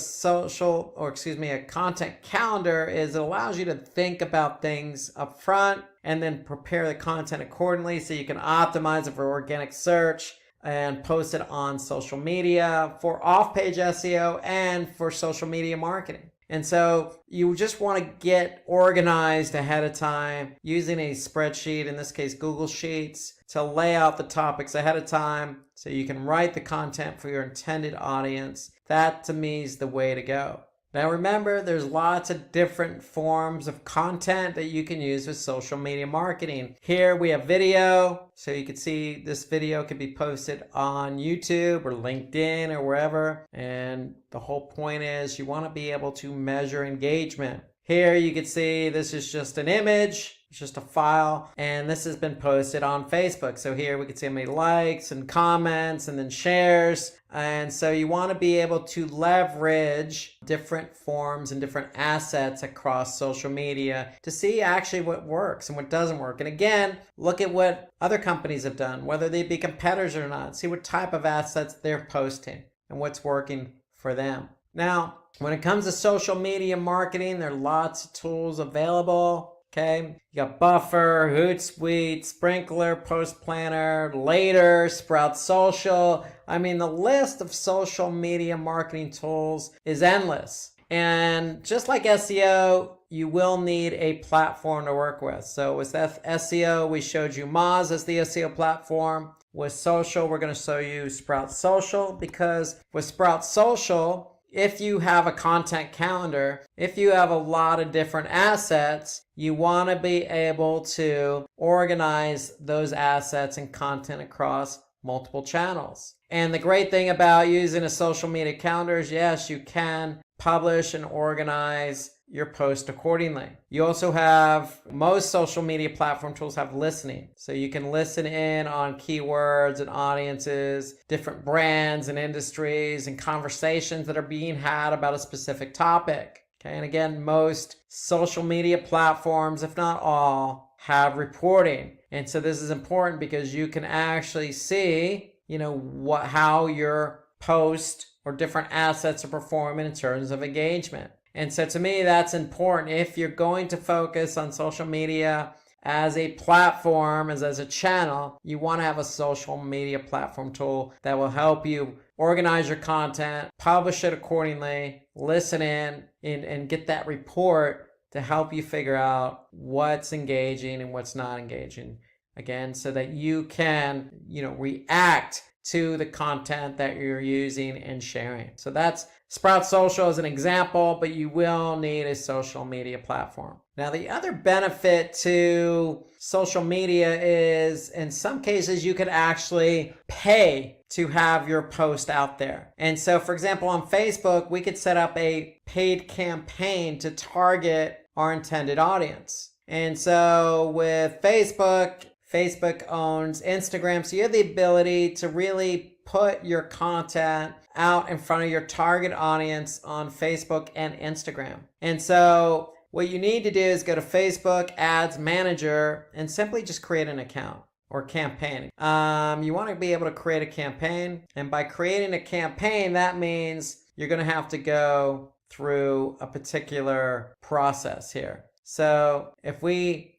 content calendar is it allows you to think about things up front and then prepare the content accordingly so you can optimize it for organic search and post it on social media for off-page SEO and for social media marketing. And so you just want to get organized ahead of time using a spreadsheet, in this case Google Sheets, to lay out the topics ahead of time so you can write the content for your intended audience. That to me is the way to go. Now remember, there's lots of different forms of content that you can use with social media marketing. Here we have video, so you can see this video can be posted on YouTube or LinkedIn or wherever. And the whole point is you want to be able to measure engagement. Here you can see this is just an image. It's just a file, and this has been posted on Facebook. So here we can see how many likes and comments and then shares. And so you want to be able to leverage different forms and different assets across social media to see actually what works and what doesn't work. And again, look at what other companies have done, whether they be competitors or not. See what type of assets they're posting and what's working for them. Now, when it comes to social media marketing, there are lots of tools available. Okay, you got Buffer, Hootsuite, Sprinkler, Post Planner, Later, Sprout Social. I mean, the list of social media marketing tools is endless. And just like SEO, you will need a platform to work with. So with SEO, we showed you Moz as the SEO platform. With social, we're going to show you Sprout Social, because with Sprout Social, if you have a content calendar, if you have a lot of different assets, you want to be able to organize those assets and content across multiple channels. And the great thing about using a social media calendar is, yes, you can publish and organize your post accordingly. You also have, most social media platform tools have listening. So you can listen in on keywords and audiences, different brands and industries and conversations that are being had about a specific topic. Okay, and again, most social media platforms, if not all, have reporting. And so this is important because you can actually see, how your post or different assets are performing in terms of engagement. And so to me, that's important. If you're going to focus on social media as a platform, as a channel, you want to have a social media platform tool that will help you organize your content, publish it accordingly, listen in, and get that report to help you figure out what's engaging and what's not engaging. Again, so that you can, react to the content that you're using and sharing. So that's Sprout Social as an example, but you will need a social media platform. Now, the other benefit to social media is, in some cases, you could actually pay to have your post out there. And so, for example, on Facebook, we could set up a paid campaign to target our intended audience. And so with Facebook owns Instagram, so you have the ability to really put your content out in front of your target audience on Facebook and Instagram. And so what you need to do is go to Facebook Ads Manager and simply just create an account. or campaigning. You want to be able to create a campaign. And by creating a campaign, that means you're going to have to go through a particular process here. So if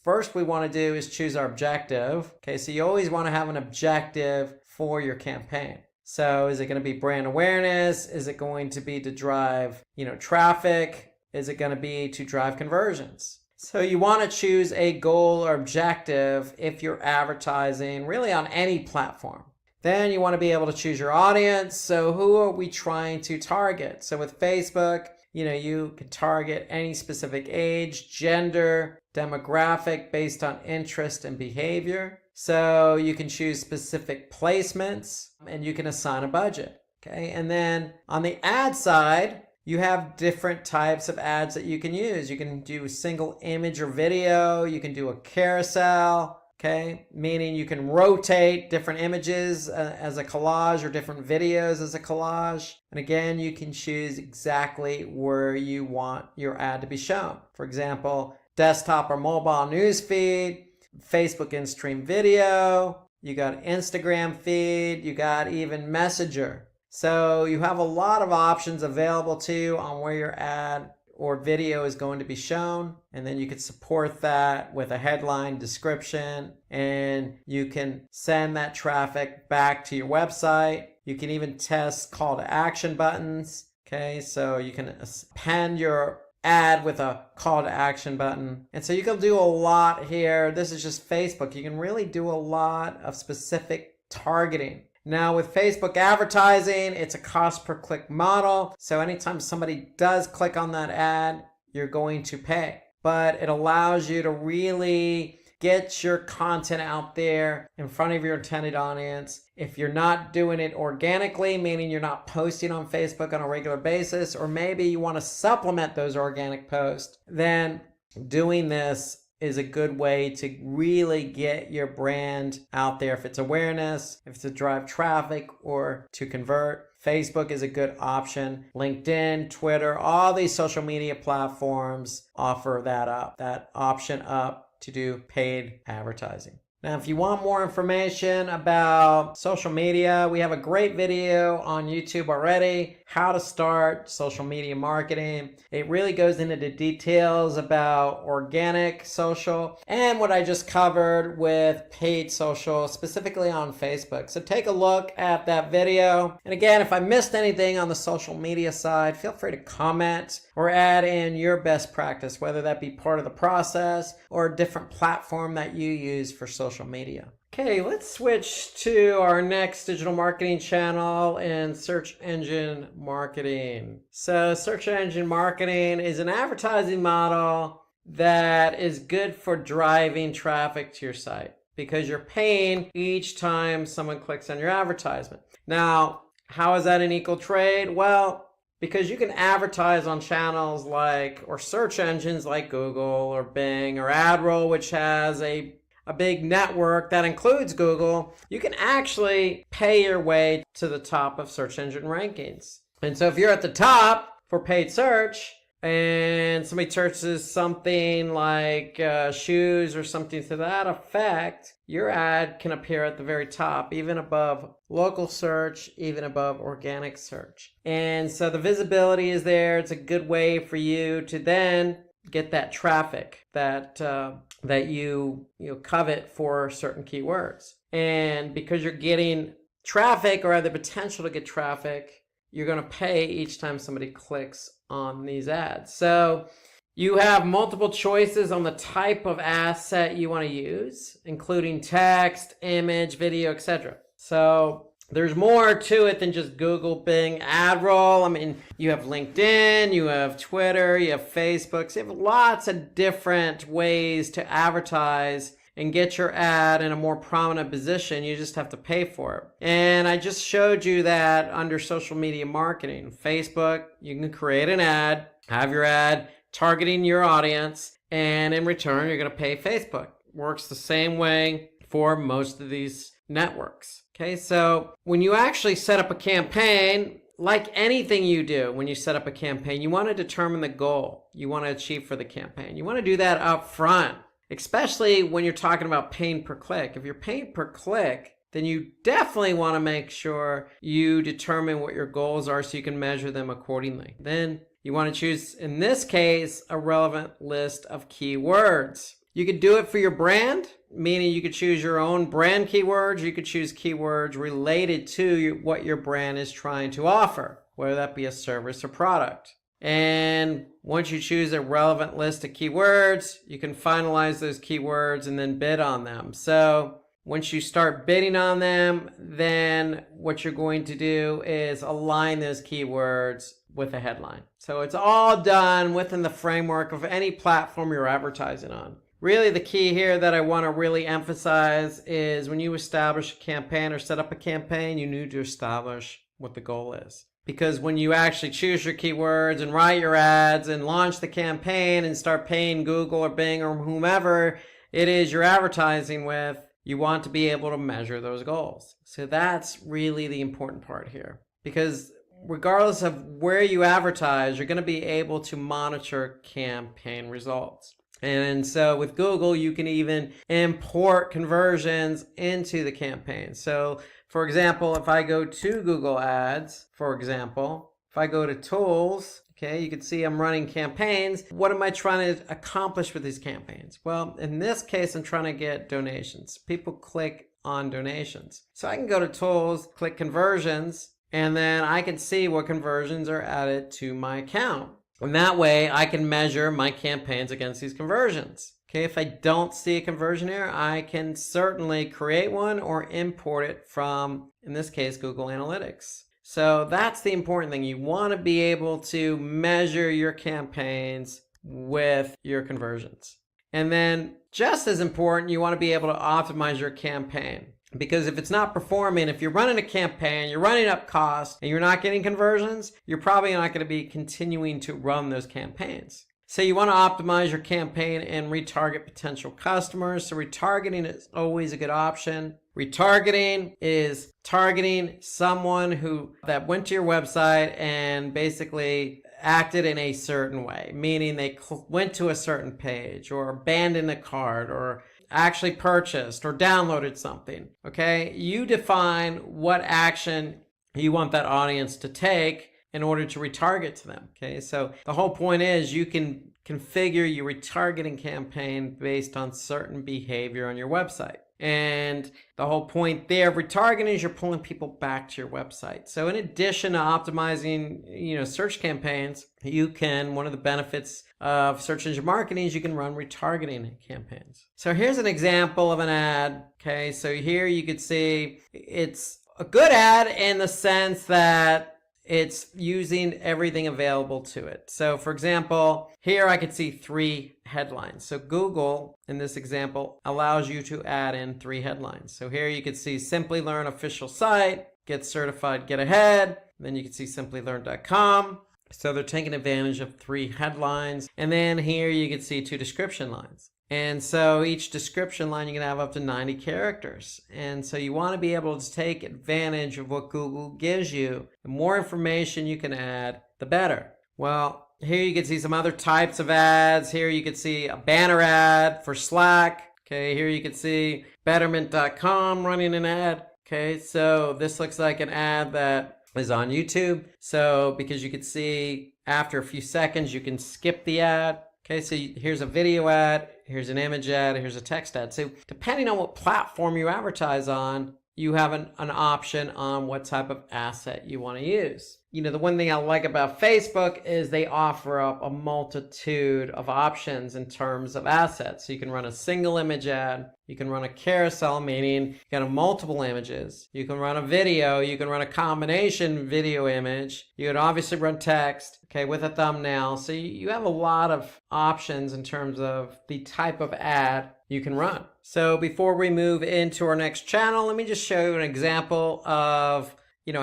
first we want to do is choose our objective. Okay, so you always want to have an objective for your campaign. So is it going to be brand awareness? Is it going to be to drive, traffic? Is it going to be to drive conversions? So you want to choose a goal or objective if you're advertising really on any platform. Then you want to be able to choose your audience. So who are we trying to target? So with Facebook, you can target any specific age, gender, demographic based on interest and behavior. So you can choose specific placements and you can assign a budget. Okay. And then on the ad side, you have different types of ads that you can use. You can do a single image or video. You can do a carousel. Okay, meaning you can rotate different images as a collage or different videos as a collage. And again, you can choose exactly where you want your ad to be shown. For example, desktop or mobile news feed, Facebook in-stream video, you got Instagram feed, you got even Messenger. So you have a lot of options available to you on where your ad or video is going to be shown, and then you can support that with a headline description, and you can send that traffic back to your website. You can even test call to action buttons. Okay, so you can append your ad with a call to action button, and so you can do a lot here. This is just Facebook. You can really do a lot of specific targeting. Now with Facebook advertising, it's a cost per click model. So anytime somebody does click on that ad, you're going to pay. But it allows you to really get your content out there in front of your intended audience. If you're not doing it organically, meaning you're not posting on Facebook on a regular basis, or maybe you want to supplement those organic posts, then doing this is a good way to really get your brand out there. If it's awareness, if it's to drive traffic or to convert, Facebook is a good option. LinkedIn, Twitter, all these social media platforms offer that option up to do paid advertising. Now, if you want more information about social media, we have a great video on YouTube already, how to start social media marketing. It really goes into the details about organic social and what I just covered with paid social, specifically on Facebook. So take a look at that video. And again, if I missed anything on the social media side, feel free to comment or add in your best practice, whether that be part of the process or a different platform that you use for social media. Okay, let's switch to our next digital marketing channel in search engine marketing. So search engine marketing is an advertising model that is good for driving traffic to your site because you're paying each time someone clicks on your advertisement. Now, how is that an equal trade? Well, because you can advertise on channels or search engines like Google or Bing or AdRoll, which has a big network that includes Google, you can actually pay your way to the top of search engine rankings. And so if you're at the top for paid search and somebody searches something like shoes or something to that effect, your ad can appear at the very top, even above local search, even above organic search. And so the visibility is there. It's a good way for you to then get that traffic that you covet for certain keywords. And because you're getting traffic or have the potential to get traffic, you're going to pay each time somebody clicks on these ads. So you have multiple choices on the type of asset you want to use, including text, image, video, etc. So there's more to it than just Google, Bing, AdRoll. I mean, you have LinkedIn, you have Twitter, you have Facebook. So you have lots of different ways to advertise and get your ad in a more prominent position. You just have to pay for it. And I just showed you that under social media marketing. Facebook, you can create an ad, have your ad targeting your audience, and in return, you're going to pay Facebook. Works the same way for most of these networks. Okay, so when you actually set up a campaign, like anything you do when you set up a campaign, you want to determine the goal you want to achieve for the campaign. You want to do that up front. especially when you're talking about paying per click. If you're paying per click, then you definitely want to make sure you determine what your goals are so you can measure them accordingly. Then you want to choose, in this case, a relevant list of keywords. You could do it for your brand, meaning you could choose your own brand keywords. You could choose keywords related to what your brand is trying to offer, whether that be a service or product. And once you choose a relevant list of keywords, you can finalize those keywords and then bid on them. So once you start bidding on them, then what you're going to do is align those keywords with a headline. So it's all done within the framework of any platform you're advertising on. Really, the key here that I want to really emphasize is when you establish a campaign or set up a campaign, you need to establish what the goal is. Because when you actually choose your keywords and write your ads and launch the campaign and start paying Google or Bing or whomever it is you're advertising with, you want to be able to measure those goals. So that's really the important part here. Because regardless of where you advertise, you're going to be able to monitor campaign results. And so with Google, you can even import conversions into the campaign. So for example, if I go to Google Ads, for example, if I go to Tools, okay, you can see I'm running campaigns. What am I trying to accomplish with these campaigns? Well, in this case, I'm trying to get donations. People click on donations. So I can go to Tools, click Conversions, and then I can see what conversions are added to my account. And that way I can measure my campaigns against these conversions. Okay, if I don't see a conversion here, I can certainly create one or import it from, in this case, Google Analytics. So that's the important thing. You want to be able to measure your campaigns with your conversions. And then just as important, you want to be able to optimize your campaign. Because if it's not performing, if you're running a campaign, you're running up costs, and you're not getting conversions, you're probably not going to be continuing to run those campaigns. So you want to optimize your campaign and retarget potential customers. So retargeting is always a good option. Retargeting is targeting someone that went to your website and basically acted in a certain way, meaning they went to a certain page or abandoned a cart or actually purchased or downloaded something. Okay, you define what action you want that audience to take in order to retarget to them. Okay, so the whole point is you can configure your retargeting campaign based on certain behavior on your website. And the whole point there of retargeting is you're pulling people back to your website. So in addition to optimizing, search campaigns, one of the benefits of search engine marketing is you can run retargeting campaigns. So here's an example of an ad. Okay, so here you could see it's a good ad in the sense that it's using everything available to it. So for example, here I could see 3 headlines. So Google, in this example, allows you to add in 3 headlines. So here you could see Simply Learn official site, get certified, get ahead. Then you can see simplylearn.com. So they're taking advantage of 3 headlines. And then here you can see 2 description lines. And so each description line, you can have up to 90 characters. And so you want to be able to take advantage of what Google gives you. The more information you can add, the better. Well, here you can see some other types of ads. Here you can see a banner ad for Slack. Okay, here you can see Betterment.com running an ad. Okay, so this looks like an ad that is on YouTube. So because you can see after a few seconds, you can skip the ad. Okay, so here's a video ad, here's an image ad, here's a text ad. So depending on what platform you advertise on, you have an option on what type of asset you want to use. The one thing I like about Facebook is they offer up a multitude of options in terms of assets. So you can run a single image ad, you can run a carousel, meaning you can have multiple images. You can run a video, you can run a combination video image. You can obviously run text, okay, with a thumbnail. So you have a lot of options in terms of the type of ad you can run. So before we move into our next channel, let me just show you an example of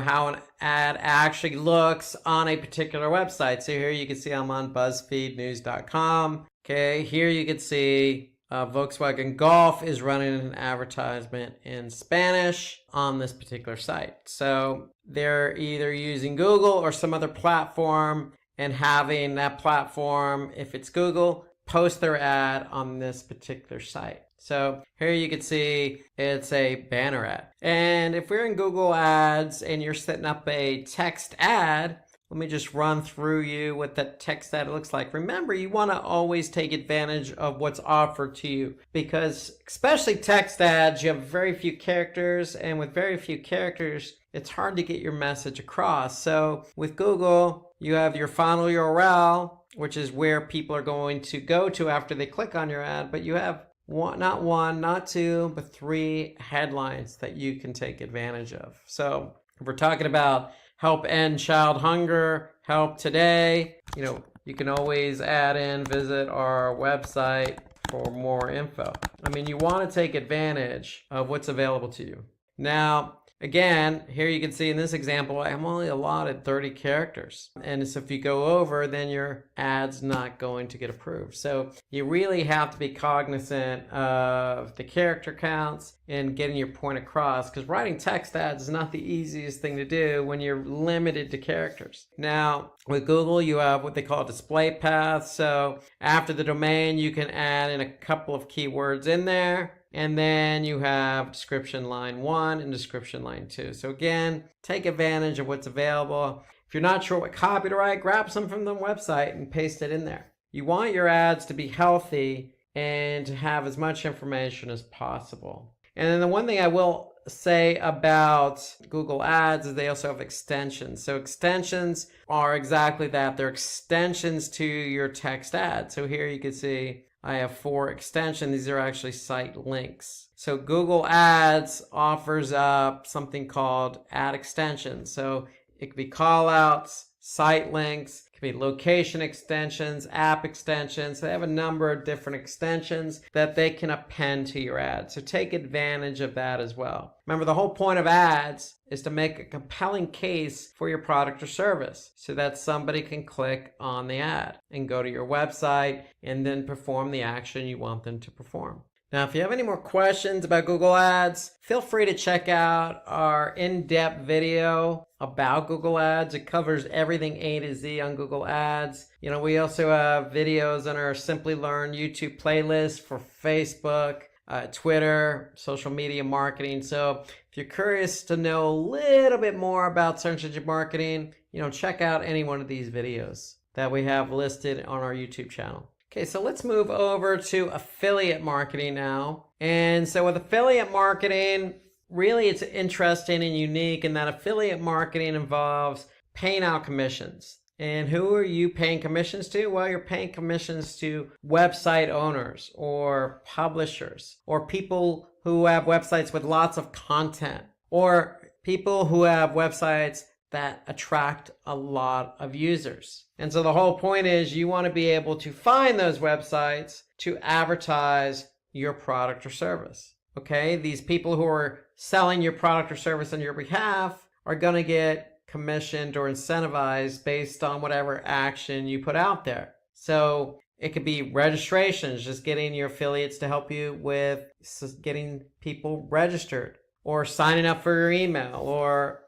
how an ad actually looks on a particular website. So here you can see I'm on BuzzFeedNews.com. Okay, here you can see Volkswagen Golf is running an advertisement in Spanish on this particular site. So they're either using Google or some other platform and having that platform, if it's Google, post their ad on this particular site. So here you can see it's a banner ad. And if we're in Google Ads and you're setting up a text ad, let me just run through you what that text ad looks like. Remember, you want to always take advantage of what's offered to you, because especially text ads, you have very few characters, and with very few characters, it's hard to get your message across. So with Google, you have your final URL, which is where people are going to go to after they click on your ad, but you have not one, not two, but 3 headlines that you can take advantage of. So if we're talking about help end child hunger, help today, you can always add in, visit our website for more info. I mean, you want to take advantage of what's available to you. Now, again, here you can see in this example, I'm only allotted 30 characters. And so if you go over, then your ad's not going to get approved. So you really have to be cognizant of the character counts and getting your point across, because writing text ads is not the easiest thing to do when you're limited to characters. Now, with Google, you have what they call display paths. So after the domain, you can add in a couple of keywords in there. And then you have description line 1 and description line 2. So again, take advantage of what's available. If you're not sure what copy to write, grab some from the website and paste it in there. You want your ads to be healthy and to have as much information as possible. And then the one thing I will say about Google Ads is they also have extensions. So extensions are exactly that. They're extensions to your text ad. So here you can see I have 4 extensions. These are actually site links. So Google Ads offers up something called ad extensions. So it could be call outs, site links, it could be location extensions, app extensions. They have a number of different extensions that they can append to your ad. So take advantage of that as well. Remember, the whole point of ads is to make a compelling case for your product or service so that somebody can click on the ad and go to your website and then perform the action you want them to perform. Now, if you have any more questions about Google Ads, feel free to check out our in-depth video about Google Ads. It covers everything A to Z on Google Ads. We also have videos on our Simply Learn YouTube playlist for Facebook, Twitter, social media marketing. So if you're curious to know a little bit more about search engine marketing, check out any one of these videos that we have listed on our YouTube channel. Okay, so let's move over to affiliate marketing now. And so with affiliate marketing, really it's interesting and unique in that affiliate marketing involves paying out commissions. And who are you paying commissions to? Well, you're paying commissions to website owners or publishers or people who have websites with lots of content or people who have websites that attract a lot of users. And so the whole point is you want to be able to find those websites to advertise your product or service. Okay, these people who are selling your product or service on your behalf are going to get commissioned or incentivized based on whatever action you put out there. So it could be registrations, just getting your affiliates to help you with getting people registered, or signing up for your email, or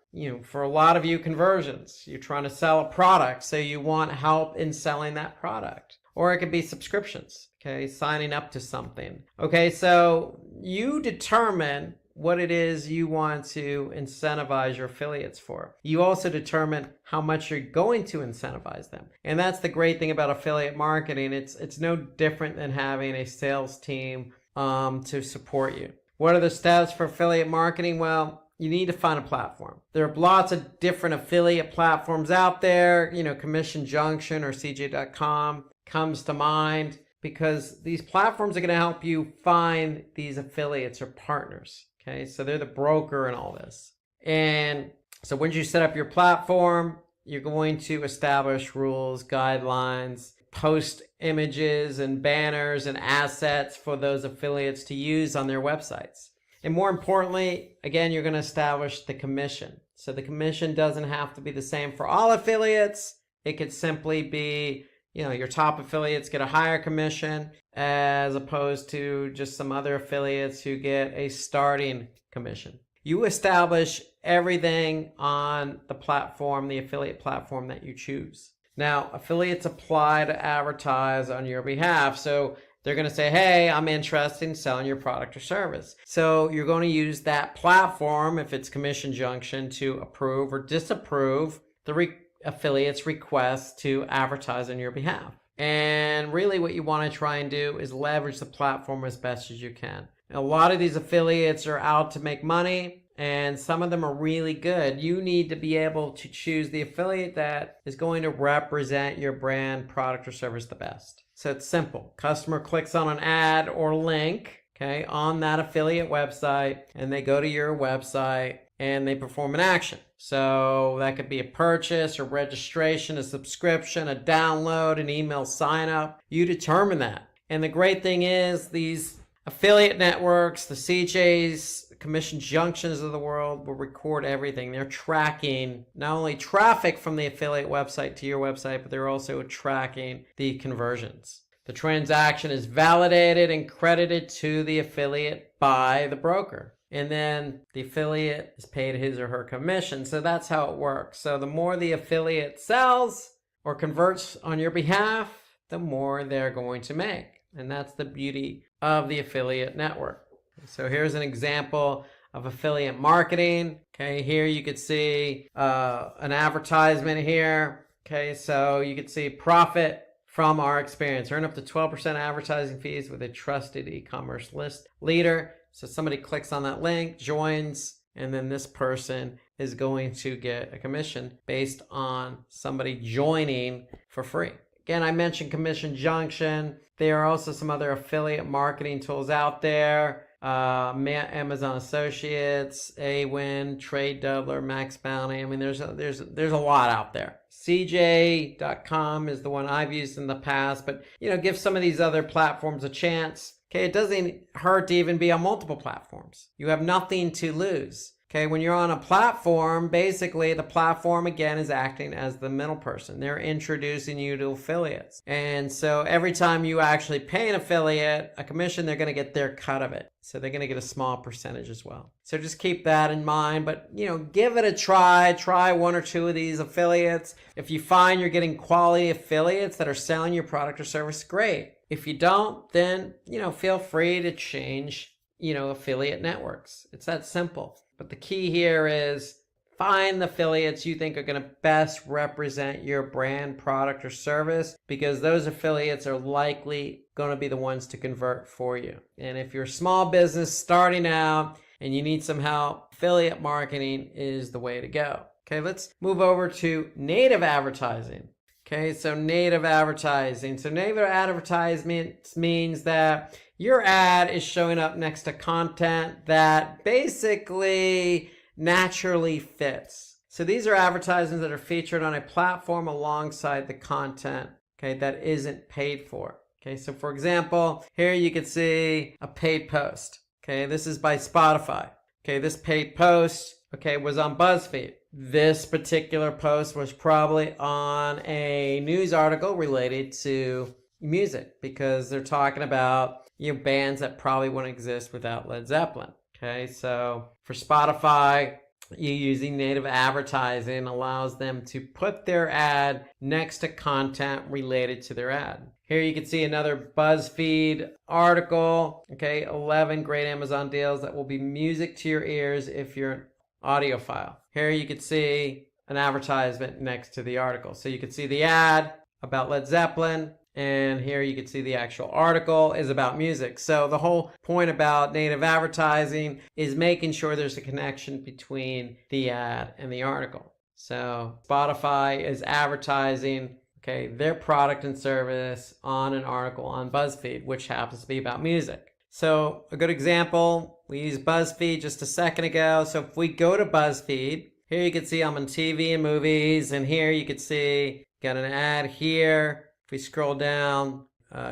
for a lot of you, conversions. You're trying to sell a product, so you want help in selling that product. Or it could be subscriptions, okay, signing up to something. Okay, so you determine what it is you want to incentivize your affiliates for. You also determine how much you're going to incentivize them. And that's the great thing about affiliate marketing. It's no different than having a sales team to support you. What are the steps for affiliate marketing? Well, you need to find a platform. There are lots of different affiliate platforms out there. Commission Junction or CJ.com comes to mind, because these platforms are going to help you find these affiliates or partners. Okay, so they're the broker in all this. And so once you set up your platform, you're going to establish rules, guidelines, post images and banners and assets for those affiliates to use on their websites. And more importantly, again, you're going to establish the commission. So the commission doesn't have to be the same for all affiliates. It could simply be, your top affiliates get a higher commission as opposed to just some other affiliates who get a starting commission. You establish everything on the platform, the affiliate platform that you choose. Now, affiliates apply to advertise on your behalf. So they're going to say, hey, I'm interested in selling your product or service. So you're going to use that platform, if it's Commission Junction, to approve or disapprove the affiliate's request to advertise on your behalf. And really what you want to try and do is leverage the platform as best as you can. A lot of these affiliates are out to make money, and some of them are really good. You need to be able to choose the affiliate that is going to represent your brand, product, or service the best. So it's simple. Customer clicks on an ad or link, okay, on that affiliate website, and they go to your website and they perform an action. So that could be a purchase, a registration, a subscription, a download, an email sign up. You determine that. And the great thing is these affiliate networks, the CJs, Commission Junctions of the world will record everything. They're tracking not only traffic from the affiliate website to your website, but they're also tracking the conversions. The transaction is validated and credited to the affiliate by the broker. And then the affiliate is paid his or her commission. So that's how it works. So the more the affiliate sells or converts on your behalf, the more they're going to make. And that's the beauty of the affiliate network. So here's an example of affiliate marketing. Okay, here you could see an advertisement here. Okay, so you could see profit from our experience. Earn up to 12% advertising fees with a trusted e-commerce list leader. So somebody clicks on that link, joins, and then this person is going to get a commission based on somebody joining for free. Again, I mentioned Commission Junction. There are also some other affiliate marketing tools out there. Amazon Associates, AWin, Trade Doubler, Max Bounty. I mean, there's a lot out there. CJ.com is the one I've used in the past, but give some of these other platforms a chance. Okay, it doesn't hurt to even be on multiple platforms. You have nothing to lose. Okay, when you're on a platform, basically the platform again is acting as the middle person. They're introducing you to affiliates. And so every time you actually pay an affiliate a commission, they're going to get their cut of it. So they're going to get a small percentage as well. So just keep that in mind, but give it a try. Try one or two of these affiliates. If you find you're getting quality affiliates that are selling your product or service, great. If you don't, then, feel free to change, affiliate networks. It's that simple. But the key here is find the affiliates you think are going to best represent your brand, product, or service, because those affiliates are likely going to be the ones to convert for you. And if you're a small business starting out and you need some help, affiliate marketing is the way to go. Okay, let's move over to native advertising. Okay, so native advertising. So native advertisement means that your ad is showing up next to content that basically naturally fits. So these are advertisements that are featured on a platform alongside the content, okay, that isn't paid for. Okay, so for example, here you could see a paid post. Okay, this is by Spotify. Okay, this paid post, okay, was on BuzzFeed. This particular post was probably on a news article related to music, because they're talking about bands that probably wouldn't exist without Led Zeppelin. Okay, so for Spotify, you using native advertising allows them to put their ad next to content related to their ad. Here you can see another BuzzFeed article. Okay, 11 great Amazon deals that will be music to your ears if you're an audiophile. Here you can see an advertisement next to the article. So you can see the ad about Led Zeppelin, and here you can see the actual article is about music. So the whole point about native advertising is making sure there's a connection between the ad and the article. So Spotify is advertising, okay, their product and service on an article on BuzzFeed, which happens to be about music. So a good example, we used BuzzFeed just a second ago. So if we go to BuzzFeed, here you can see I'm on TV and movies, and here you can see got an ad here. If we scroll down,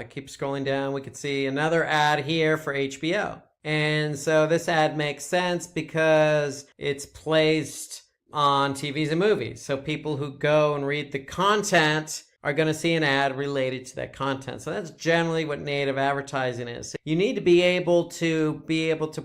keep scrolling down, we can see another ad here for HBO. And so this ad makes sense because it's placed on TVs and movies. So people who go and read the content are going to see an ad related to that content. So that's generally what native advertising is. You need to be able to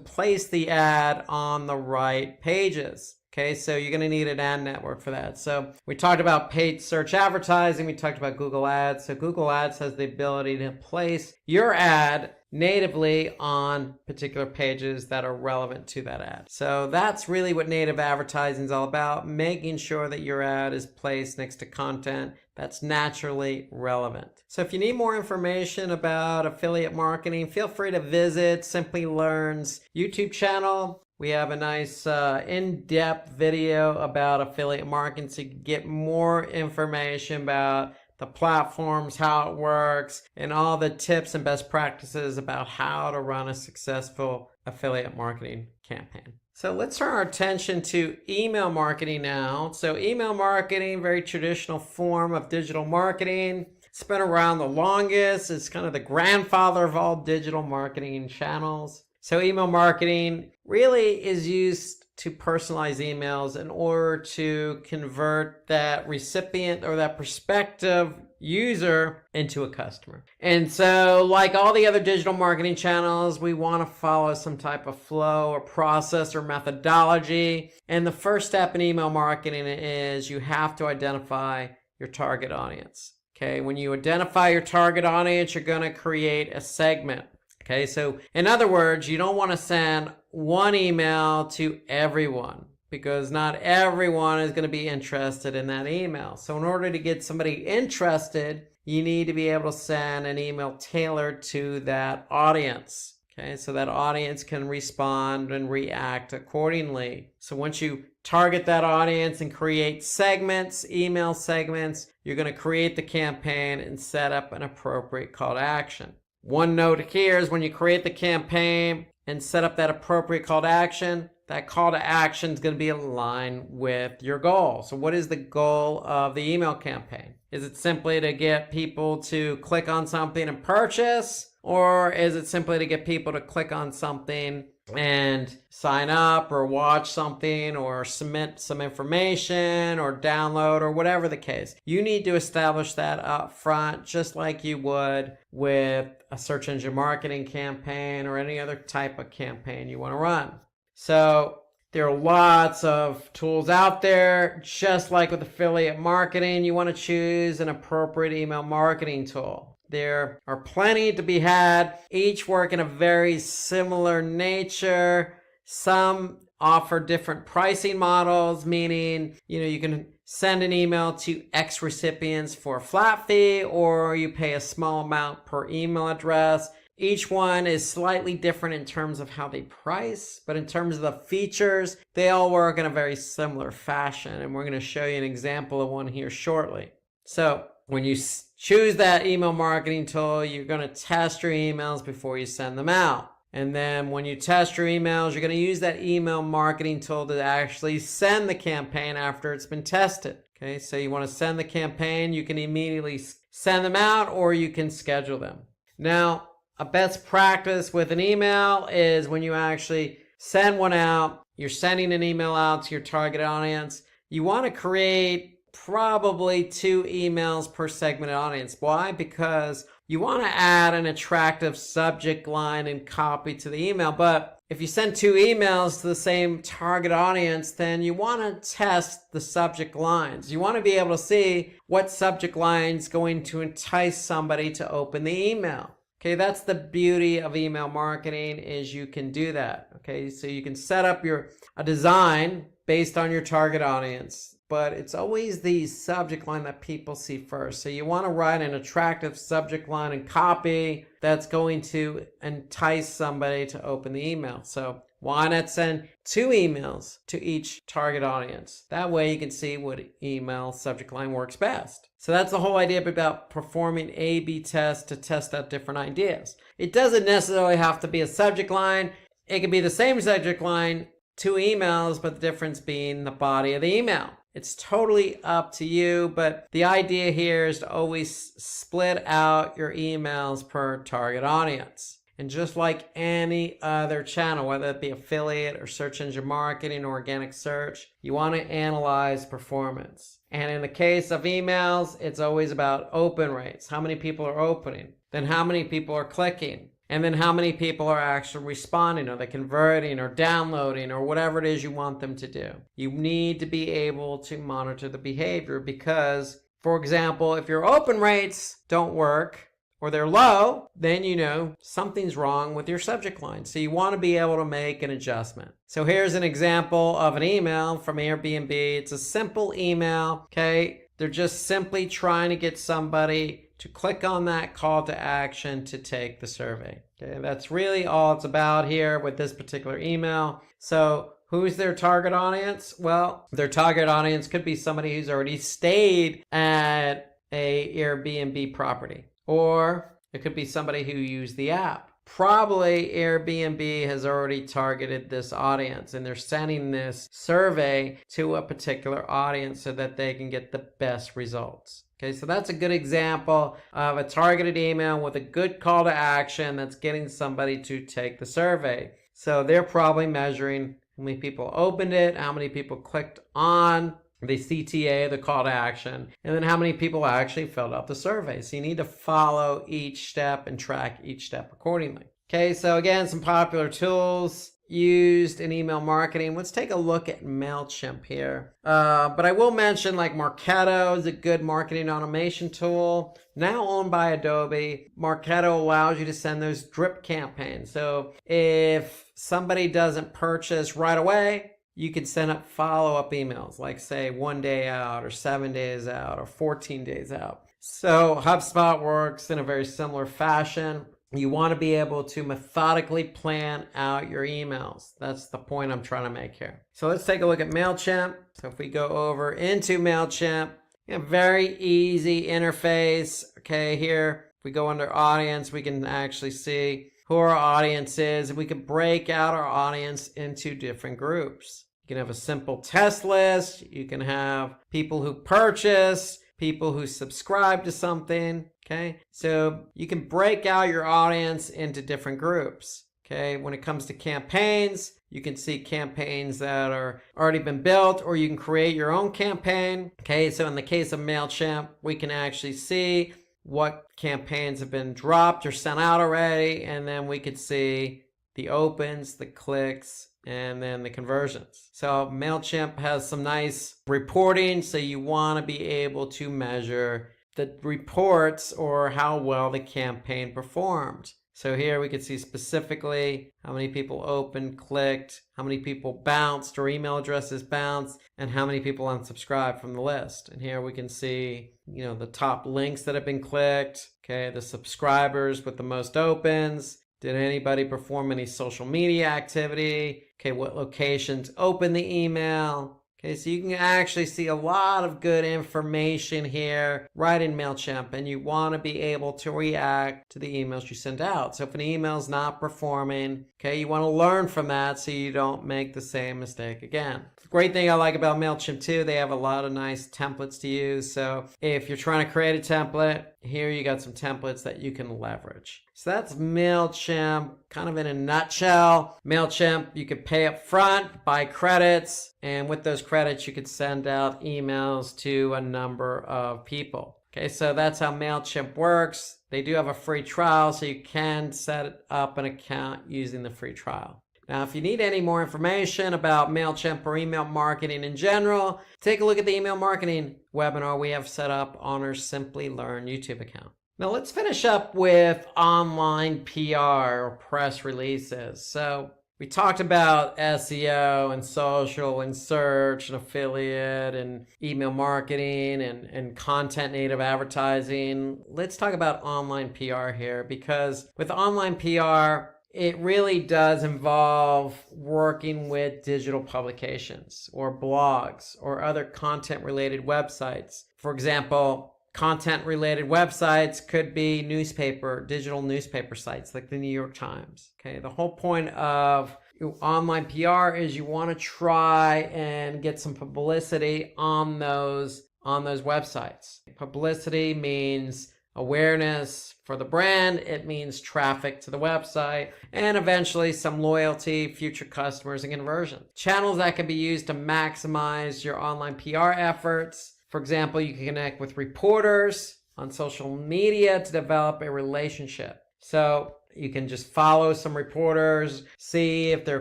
place the ad on the right pages. Okay, so you're going to need an ad network for that. So we talked about paid search advertising. We talked about Google Ads. So Google Ads has the ability to place your ad natively on particular pages that are relevant to that ad. So that's really what native advertising is all about, making sure that your ad is placed next to content that's naturally relevant. So if you need more information about affiliate marketing, feel free to visit Simply Learn's YouTube channel. We have a nice in-depth video about affiliate marketing so you can get more information about the platforms, how it works, and all the tips and best practices about how to run a successful affiliate marketing campaign. So let's turn our attention to email marketing now. So email marketing, very traditional form of digital marketing. It's been around the longest. It's kind of the grandfather of all digital marketing channels. So email marketing really is used to personalize emails in order to convert that recipient or that prospective user into a customer. And so like all the other digital marketing channels, we want to follow some type of flow or process or methodology. And the first step in email marketing is you have to identify your target audience. Okay, when you identify your target audience, you're going to create a segment. Okay, so in other words, you don't want to send one email to everyone because not everyone is going to be interested in that email. So in order to get somebody interested, you need to be able to send an email tailored to that audience. Okay, so that audience can respond and react accordingly. So once you target that audience and create segments, email segments, you're going to create the campaign and set up an appropriate call to action. One note here is when you create the campaign and set up that appropriate call to action, that call to action is going to be aligned with your goal. So what is the goal of the email campaign? Is it simply to get people to click on something and purchase? Or is it simply to get people to click on something and sign up or watch something or submit some information or download or whatever the case? You need to establish that up front just like you would with a search engine marketing campaign or any other type of campaign you want to run. So there are lots of tools out there. Just like with affiliate marketing, you want to choose an appropriate email marketing tool. There are plenty to be had, each work in a very similar nature. Some offer different pricing models, meaning, you can send an email to X recipients for a flat fee, or you pay a small amount per email address. Each one is slightly different in terms of how they price, but in terms of the features, they all work in a very similar fashion. And we're going to show you an example of one here shortly. So when you choose that email marketing tool, you're going to test your emails before you send them out. And then when you test your emails, you're going to use that email marketing tool to actually send the campaign after it's been tested. Okay, so you want to send the campaign, you can immediately send them out or you can schedule them. Now, a best practice with an email is when you actually send one out, you're sending an email out to your target audience, you want to create probably 2 emails per segmented audience. Why? Because you want to add an attractive subject line and copy to the email. But if you send 2 emails to the same target audience, then you want to test the subject lines. You want to be able to see what subject line is going to entice somebody to open the email. Okay, that's the beauty of email marketing, is you can do that. Okay, so you can set up a design based on your target audience, but it's always the subject line that people see first. So you want to write an attractive subject line and copy that's going to entice somebody to open the email. So why not send 2 emails to each target audience? That way you can see what email subject line works best. So that's the whole idea about performing A/B tests to test out different ideas. It doesn't necessarily have to be a subject line. It can be the same subject line, 2 emails, but the difference being the body of the email. It's totally up to you, but the idea here is to always split out your emails per target audience. And just like any other channel, whether it be affiliate or search engine marketing or organic search, you want to analyze performance. And in the case of emails, it's always about open rates. How many people are opening? Then how many people are clicking? And then how many people are actually responding, are they converting or downloading or whatever it is you want them to do. You need to be able to monitor the behavior because, for example, if your open rates don't work or they're low, then you know something's wrong with your subject line. So you want to be able to make an adjustment. So here's an example of an email from Airbnb. It's a simple email, okay? They're just simply trying to get somebody to click on that call to action to take the survey. Okay, that's really all it's about here with this particular email. So who's their target audience? Well, their target audience could be somebody who's already stayed at a Airbnb property, or it could be somebody who used the app. Probably Airbnb has already targeted this audience and they're sending this survey to a particular audience so that they can get the best results. Okay, so that's a good example of a targeted email with a good call to action that's getting somebody to take the survey. So they're probably measuring how many people opened it, how many people clicked on the CTA, the call to action, and then how many people actually filled out the survey. So you need to follow each step and track each step accordingly. Okay, so again, some popular tools used in email marketing. Let's take a look at MailChimp here. But I will mention like Marketo is a good marketing automation tool. Now owned by Adobe, Marketo allows you to send those drip campaigns. So if somebody doesn't purchase right away, you can send up follow-up emails, like say 1 day out or 7 days out or 14 days out. So HubSpot works in a very similar fashion. You want to be able to methodically plan out your emails. That's the point I'm trying to make here. So let's take a look at MailChimp. So if we go over into MailChimp, very easy interface. Okay, here, if we go under audience, we can actually see who our audience is. And we can break out our audience into different groups. You can have a simple test list. You can have people who purchase, people who subscribe to something. Okay, so you can break out your audience into different groups. Okay, when it comes to campaigns, you can see campaigns that are already been built, or you can create your own campaign. Okay, so in the case of MailChimp, we can actually see what campaigns have been dropped or sent out already, and then we could see the opens, the clicks, and then the conversions. So MailChimp has some nice reporting, so you want to be able to measure the reports or how well the campaign performed. So here we can see specifically how many people opened, clicked, how many people bounced or email addresses bounced, and how many people unsubscribed from the list. And here we can see, you know, the top links that have been clicked, okay, the subscribers with the most opens. Did anybody perform any social media activity? Okay, what locations opened the email? Okay, so you can actually see a lot of good information here right in MailChimp, and you want to be able to react to the emails you send out. So if an email is not performing, okay, you want to learn from that so you don't make the same mistake again. The great thing I like about MailChimp too, they have a lot of nice templates to use. So if you're trying to create a template, here you got some templates that you can leverage. So that's MailChimp kind of in a nutshell. MailChimp, you could pay up front, buy credits, and with those credits, you could send out emails to a number of people. Okay, so that's how MailChimp works. They do have a free trial, so you can set up an account using the free trial. Now, if you need any more information about MailChimp or email marketing in general, take a look at the email marketing webinar we have set up on our Simply Learn YouTube account. Now let's finish up with online PR or press releases. So we talked about SEO and social and search and affiliate and email marketing and content native advertising. Let's talk about online PR here, because with online PR, it really does involve working with digital publications or blogs or other content related websites. For example, content related websites could be digital newspaper sites like the New York Times. Okay, the whole point of online PR is you want to try and get some publicity on those websites. Publicity means awareness for the brand, it means traffic to the website, and eventually some loyalty, future customers, and conversion. Channels that can be used to maximize your online PR efforts. For example, you can connect with reporters on social media to develop a relationship. So you can just follow some reporters, see if they're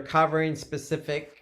covering specific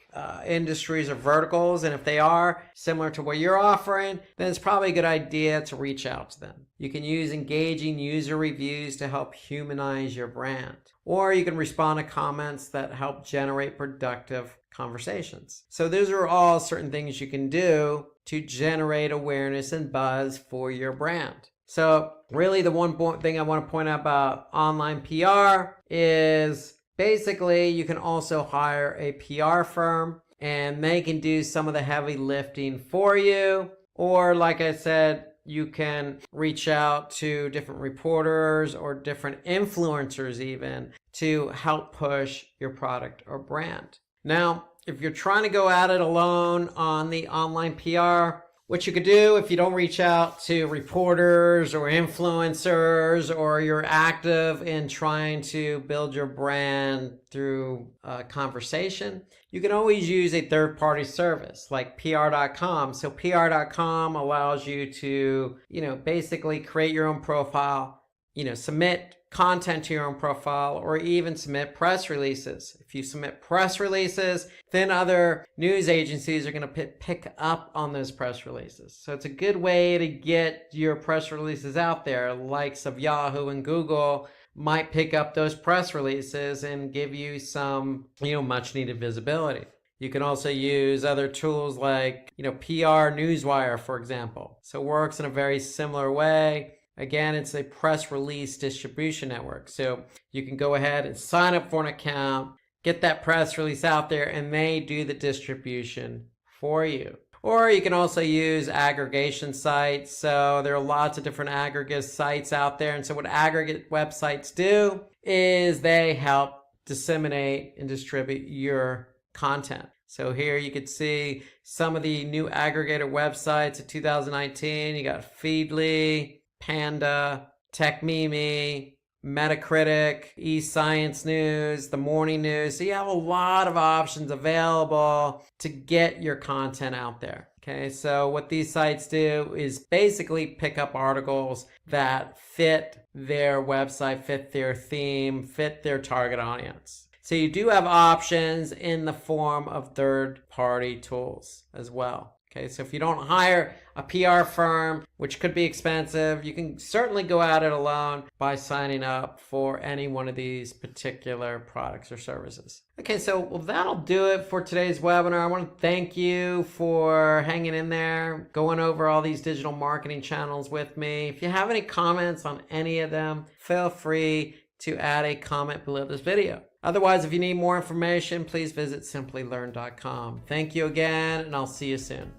industries or verticals, and if they are similar to what you're offering, then it's probably a good idea to reach out to them. You can use engaging user reviews to help humanize your brand, or you can respond to comments that help generate productive conversations. So those are all certain things you can do to generate awareness and buzz for your brand. So really the one thing I want to point out about online PR is basically you can also hire a PR firm and they can do some of the heavy lifting for you. Or like I said, you can reach out to different reporters or different influencers even to help push your product or brand. Now, if you're trying to go at it alone on the online PR, what you could do if you don't reach out to reporters or influencers, or you're active in trying to build your brand through conversation, you can always use a third-party service like PR.com. So PR.com allows you to, basically create your own profile, submit content to your own profile, or even submit press releases. If you submit press releases, then other news agencies are going to pick up on those press releases. So it's a good way to get your press releases out there. Likes of Yahoo and Google might pick up those press releases and give you some, much needed visibility. You can also use other tools like, PR Newswire, for example. So it works in a very similar way. Again, it's a press release distribution network. So you can go ahead and sign up for an account, get that press release out there, and they do the distribution for you. Or you can also use aggregation sites. So there are lots of different aggregate sites out there. And so what aggregate websites do is they help disseminate and distribute your content. So here you can see some of the new aggregator websites of 2019. You got Feedly, Panda, TechMeme, Metacritic, eScience News, The Morning News. So you have a lot of options available to get your content out there. Okay, so what these sites do is basically pick up articles that fit their website, fit their theme, fit their target audience. So you do have options in the form of third-party tools as well. Okay, so if you don't hire a PR firm, which could be expensive, you can certainly go at it alone by signing up for any one of these particular products or services. Okay, so that'll do it for today's webinar. I want to thank you for hanging in there, going over all these digital marketing channels with me. If you have any comments on any of them, feel free to add a comment below this video. Otherwise, if you need more information, please visit simplylearn.com. Thank you again, and I'll see you soon.